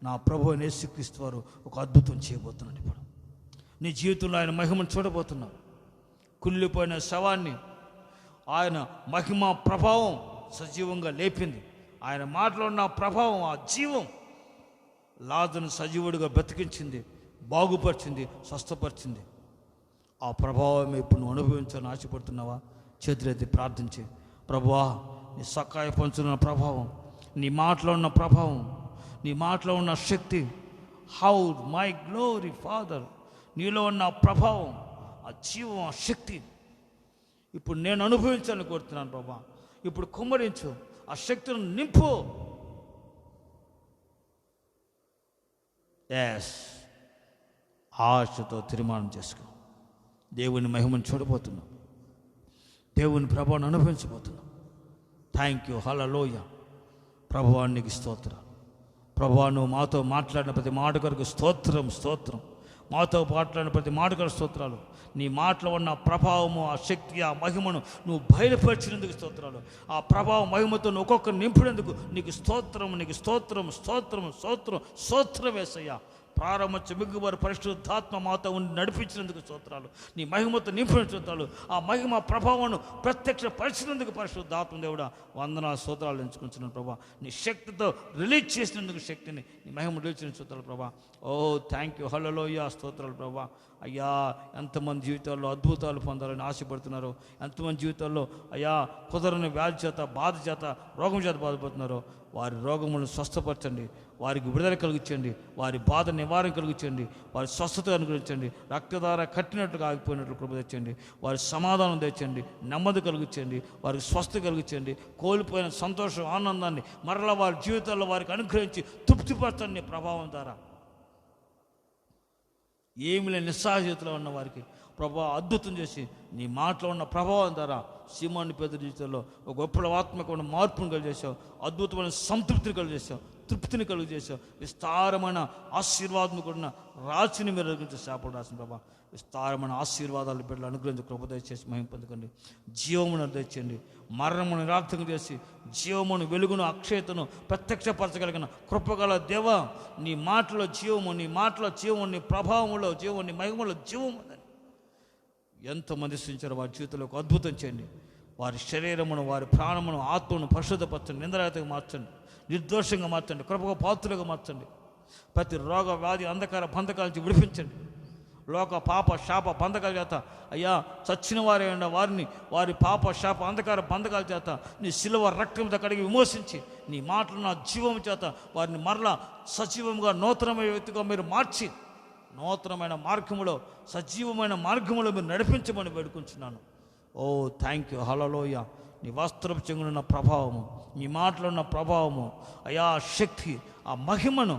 నా ప్రభు యేసుక్రీస్తు వారు ఒక అద్భుతం చేయబోతున్నాడు. ఇప్పుడు నీ జీవితంలో ఆయన మహిమను చూడబోతున్నావు. కుళ్ళిపోయిన శవాన్ని ఆయన మహిమ ప్రభావం సజీవంగా లేపింది. ఆయన మాటలో ఉన్న ప్రభావం, ఆ జీవం లాజరును సజీవుడిగా బ్రతికించింది, బాగుపరిచింది, స్వస్థపరిచింది. ఆ ప్రభావం ఇప్పుడు నువ్వు అనుభవించాలని ఆశపడుతున్నావా? చేతులెత్తి ప్రార్థించి, ప్రభువా, నీ సకాయ పంచున్న ప్రభావం, నీ మాటలో ఉన్న ప్రభావం, నీ మాటలో ఉన్న శక్తి, హౌ మై గ్లోరీ ఫాదర్, నీలో ఉన్న ప్రభావం, ఆ జీవం, ఆ శక్తి ఇప్పుడు నేను అనుభవించాలని కోరుతున్నాను ప్రభా. ఇప్పుడు కుమ్మరించు, ఆ శక్తిని నింపు. ఎస్, ఆశతో తీర్మానం చేసుకో. దేవుని మహిమను చూడబోతున్నాం, దేవుని ప్రభావాన్ని అనుభవించబోతున్నాం. Thank you. హల్లెలూయా. ప్రభువా, నీకు స్తోత్రం. ప్రభువా, నువ్వు మాతో మాట్లాడిన ప్రతి మాట కొరకు స్తోత్రం. మాతో మాట్లాడిన ప్రతి మాట కొరకు స్తోత్రాలు. నీ మాటలో ఉన్న ప్రభావము, ఆ శక్తి, ఆ మహిమను నువ్వు బయలుపరిచినందుకు స్తోత్రాలు. ఆ ప్రభావం, మహిమతో నువ్వు ఒక్కొక్కరు నింపినందుకు నీకు స్తోత్రం యేసయ్యా. ప్రారంభ మిగువారు పరిశుద్ధాత్మ మాతో ఉండి నడిపించినందుకు స్తోత్రాలు. నీ మహిమతో నింపిన స్తోత్రాలు. ఆ మహిమ ప్రభావాన్ని ప్రత్యక్ష పరిచినందుకు పరిశుద్ధాత్మ దేవుడా వందనాలు, స్తోత్రాలు ఎంచుకుంటున్నాను ప్రభా. నీ శక్తితో రిలీజ్ చేసినందుకు శక్తిని, నీ మహిమ రిలీజ్ చేసిన స్తోత్రాలు ప్రభా. ఓ థ్యాంక్ యూ. హల్లెలూయా. స్తోత్రాలు ప్రభా. అయ్యా, ఎంతమంది జీవితాల్లో అద్భుతాలు పొందాలని ఆశపడుతున్నారో, ఎంతమంది జీవితాల్లో అయ్యా కుదరని వ్యాధి చేత, బాధ చేత, రోగం చేత బాధపడుతున్నారో వారి రోగములను స్వస్థపరచండి, వారికి విడుదల కలిగించండి, వారి బాధ నివారణ కలిగించండి, వారి స్వస్థత అనుగ్రహించండి, రక్తధార కట్టినట్టుగా ఆగిపోయినట్లు కృప తెచ్చండి, వారి సమాధానం తెచ్చండి, నెమ్మది కలిగించండి, వారికి స్వస్థత కలిగించండి, కోల్పోయిన సంతోషం, ఆనందాన్ని మరలా వారి జీవితాల్లో వారికి అనుగ్రహించి తృప్తిపరచండి. ప్రభావం ద్వారా ఏమి లేని నిస్సహాయతలో ఉన్న వారికి ప్రభా అద్భుతం చేసి నీ మాటలో ఉన్న ప్రభావం ద్వారా సీమోను పేతురు జీవితంలో ఒక గొప్ప మార్పును కలిగజేసావు, అద్భుతమైన సంతృప్తిని కలిగజేసావు, తృప్తిని కలుగజేసావు. విస్తారమైన ఆశీర్వాదం కూడిన రాశిని మీరు అనుగ్రహించి శాపడు రాసిన ప్రభా. విస్తారమైన ఆశీర్వాదాలు బిడ్డలు అనుగ్రహించి కృప దయచేసి మహిమ పొందుకోండి. జీవమును దయచేయండి. మరణమును నిరార్థకం చేసి జీవమును, వెలుగును, అక్షయతను ప్రత్యక్షపరచగలిగిన కృపగల దేవ, నీ మాటలో జీవము, నీ మాటలో జీవము, నీ ప్రభావంలో జీవము, నీ మహిమలో జీవము ఉందని ఎంతమంది సృష్టించారో వారి జీవితంలో ఒక అద్భుతం చేయండి. వారి శరీరమును, వారి ప్రాణమును, ఆత్మను పరిశుద్ధపరచండి, నిందరహితంగా మార్చండి, నిర్దోషంగా మార్చండి, కృపగా పాత్రలుగా మార్చండి. ప్రతి రోగ, వ్యాధి, అంధకార బంధకాల నుంచి విడిపించండి. లోక, పాప, శాప బంధకాల చేత అయ్యా చచ్చిన వారే వారిని వారి పాప, శాప, అంధకార బంధకాల చేత నీ శిలువ రక్తంతో కడిగి విమోచించి నీ మాటలు నా జీవం చేత వారిని మరలా సజీవంగా నూతనమైన వ్యక్తిగా మీరు మార్చి నూతనమైన మార్గములో, సజీవమైన మార్గములో మీరు నడిపించమని వేడుకుంటున్నాను. ఓ థ్యాంక్ యూ. హల్లెలూయా. నీ వస్త్రపు చెంగునున్న ప్రభావము, నీ మాటలో ఉన్న ప్రభావము, అయా శక్తి, ఆ మహిమను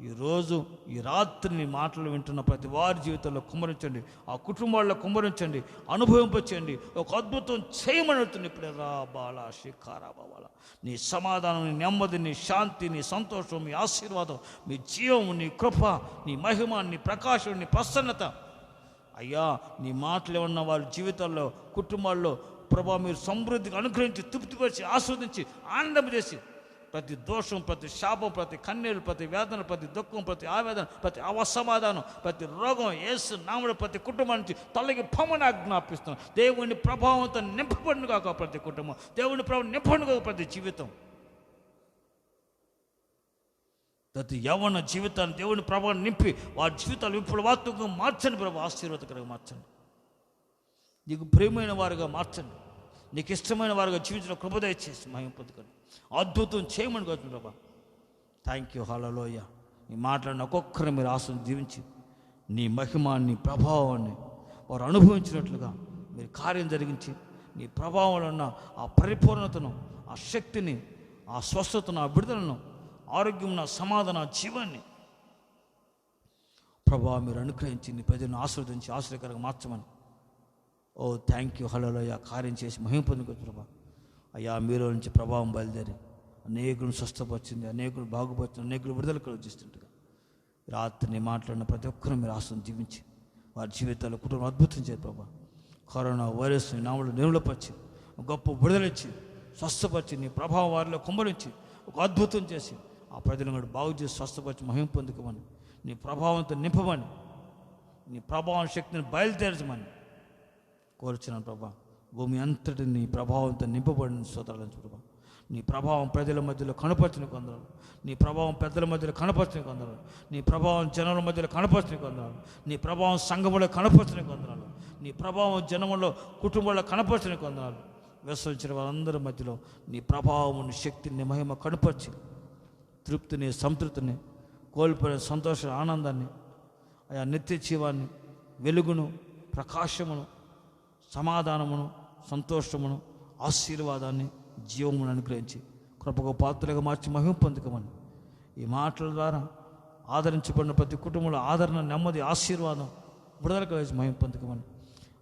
ఈరోజు ఈ రాత్రి నీ మాటలు వింటున్న ప్రతి వారి జీవితంలో కుమ్మరించండి, ఆ కుటుంబాల్లో కుమ్మరించండి, అనుభవింపచేయండి. ఒక అద్భుతం చేయమని అడుగుతుంది ఇప్పుడే. రా బాలా శిఖారా బావాల, నీ సమాధానం, నీ నెమ్మది, నీ శాంతి, నీ సంతోషం, మీ ఆశీర్వాదం, మీ జీవం, నీ కృప, నీ మహిమ, నీ ప్రకాశం, నీ ప్రసన్నత అయ్యా, నీ మాటలు ఉన్న వారి జీవితాల్లో, కుటుంబాల్లో ప్రభా మీరు సమృద్ధిగా అనుగ్రహించి, తృప్తిపరిచి, ఆస్వాదించి, ఆనందం చేసి ప్రతి దోషం, ప్రతి శాపం, ప్రతి కన్నీరు, ప్రతి వేదన, ప్రతి దుఃఖం, ప్రతి ఆవేదన, ప్రతి అవసమాధానం, ప్రతి రోగం యేసు నామములో ప్రతి కుటుంబం నుంచి తొలగి పొమ్మని ఆజ్ఞాపిస్తున్నాం. దేవుని ప్రభావంతో నింపబడిన కాక ప్రతి కుటుంబం, దేవుని ప్రభావం నింపబడిన కాక ప్రతి జీవితం, ప్రతి యవ్వన జీవితాన్ని దేవుని ప్రభావం నింపి వారి జీవితాలు ఇప్పుడు వార్తగా మార్చండి ప్రభు. ఆశీర్వాదకరంగా మార్చండి, నీకు ప్రియమైన వారుగా మార్చండి, నీకు ఇష్టమైన వారుగా జీవించిన కృప దయచేసి మహిమ పొందుకోండి. అద్భుతం చేయమని కోరుతుంది ప్రభా. Thank you. హల్లెలూయా. నీ మాట్లాడిన ఒక్కొక్కరిని మీరు ఆశను దీవించి నీ మహిమ, నీ ప్రభావాన్ని వారు అనుభవించినట్లుగా మీరు కార్యం జరిగించి, నీ ప్రభావంలో ఉన్న ఆ పరిపూర్ణతను, ఆ శక్తిని, ఆ స్వస్థతను, ఆ విడుదలను, ఆరోగ్యం, సమాధాన జీవాన్ని ప్రభావ మీరు అనుగ్రహించి నీ ప్రజలను ఆశీర్వదించి ఆశ్చర్యకరంగా మార్చమని. ఓ థ్యాంక్ యూ. హల్లెలూయా. కార్యం చేసి మహిమ పొందుకోవచ్చు ప్రభా. అయ్యా, మీలో నుంచి ప్రభావం బయలుదేరి అనేకులను స్వస్థపరిచింది, అనేకులు బాగుపరిచింది, అనేకులు విడుదల కలుగజేస్తుండగా రాత్రిని మాట్లాడిన ప్రతి ఒక్కరూ మీరు ఆశను జీవించి వారి జీవితాల్లో కుటుంబం అద్భుతం చేయాలి ప్రభా. కరోనా వైరస్ నామలు నిర్మూలపరిచి గొప్ప విడుదలిచ్చి స్వస్థపరిచి నీ ప్రభావం వారిలో కుమ్మరించి ఒక అద్భుతం చేసి ఆ ప్రజలను కూడా బాగు చేసి స్వస్థపరిచి మహిమ పొందుకోమని, నీ ప్రభావంతో నింపమని, నీ ప్రభావం శక్తిని బయలుదేరచమని కోరుచున్నాను ప్రభా. భూమి అంతటి నీ ప్రభావంతో నింపబడిన స్తోత్రాలను ప్రభా. నీ ప్రభావం ప్రజల మధ్యలో కనపరిచిన కొందరు, నీ ప్రభావం పెద్దల మధ్యలో కనపరిచిన కొందరు, నీ ప్రభావం జనుల మధ్యలో కనపరిచిన కొందరు, నీ ప్రభావం సంఘములో కనపరిచిన కొందరు, నీ ప్రభావం జనములో కుటుంబంలో కనపరిచిన కొందరు, విశ్వసించిన వారందరి మధ్యలో నీ ప్రభావం, శక్తిని, మహిమ కనపరిచి తృప్తిని, సంతృప్తిని, కోల్పోయిన సంతోష ఆనందాన్ని, ఆయా నిత్య జీవాన్ని, వెలుగును, ప్రకాశమును, సమాధానమును, సంతోషమును, ఆశీర్వాదాన్ని, జీవమును అనుగ్రహించి కృపకు పాత్రగా మార్చి మహిమ పొందుకోమని, ఈ మాటల ద్వారా ఆదరించబడిన ప్రతి కుటుంబంలో ఆదరణ, నెమ్మది, ఆశీర్వాదం, విడుదల కలిసి మహిమ పొందుకోమని.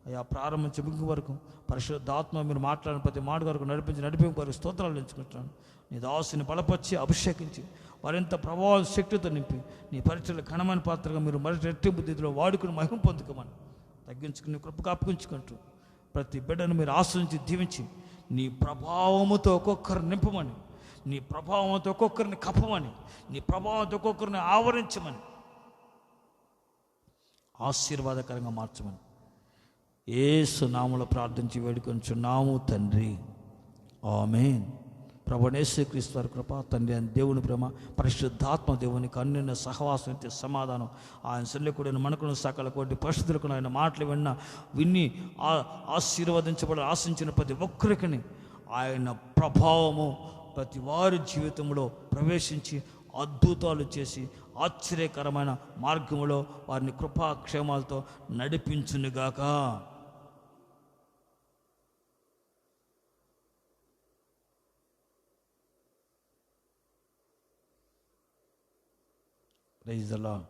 అయ్యా, ప్రారంభించే ముగింపు వరకు పరిశుద్ధాత్మ మీరు మాట్లాడిన ప్రతి మాట వరకు నడిపింపు వరకు స్తోత్రాలు ఎంచుకుంటున్నాను. నీ దాసుని బలపరిచి అభిషేకించి మరింత ప్రభావ శక్తితో నింపి నీ పరిచయలు ఘనమైన పాత్రగా మీరు మరింత రెట్టింపు రీతిలో వాడుకుని మహిమ పొందుకోమని తగ్గించుకుని కృప కాపుకుంచుకుంటూ ప్రతి బిడ్డను మీరు ఆశ్రయించి దీవించి నీ ప్రభావముతో ఒక్కొక్కరు నింపమని, నీ ప్రభావంతో ఒక్కొక్కరిని కప్పమని, నీ ప్రభావంతో ఒక్కొక్కరిని ఆవరించమని, ఆశీర్వాదకరంగా మార్చమని యేసు నామములో ప్రార్థించి వేడుకొంచున్నాము తండ్రి. ఆమేన్. ప్రభువైన యేసుక్రీస్తు వారి కృప, తండ్రి అయిన దేవుని ప్రేమ, పరిశుద్ధాత్మ దేవునికి అన్యోన్య సహవాసం, నిత్య సమాధానం ఆయన శల్యకుడైన మనకును సకల కోటి పరిశుద్ధులకు ఆయన మాటలు విన్ని ఆశీర్వదించబడి ఆశించిన ప్రతి ఒక్కరికి ఆయన ప్రభావము ప్రతి వారి జీవితంలో ప్రవేశించి అద్భుతాలు చేసి ఆశ్చర్యకరమైన మార్గంలో వారిని కృపాక్షేమాలతో నడిపించునుగాక. Praise the lord.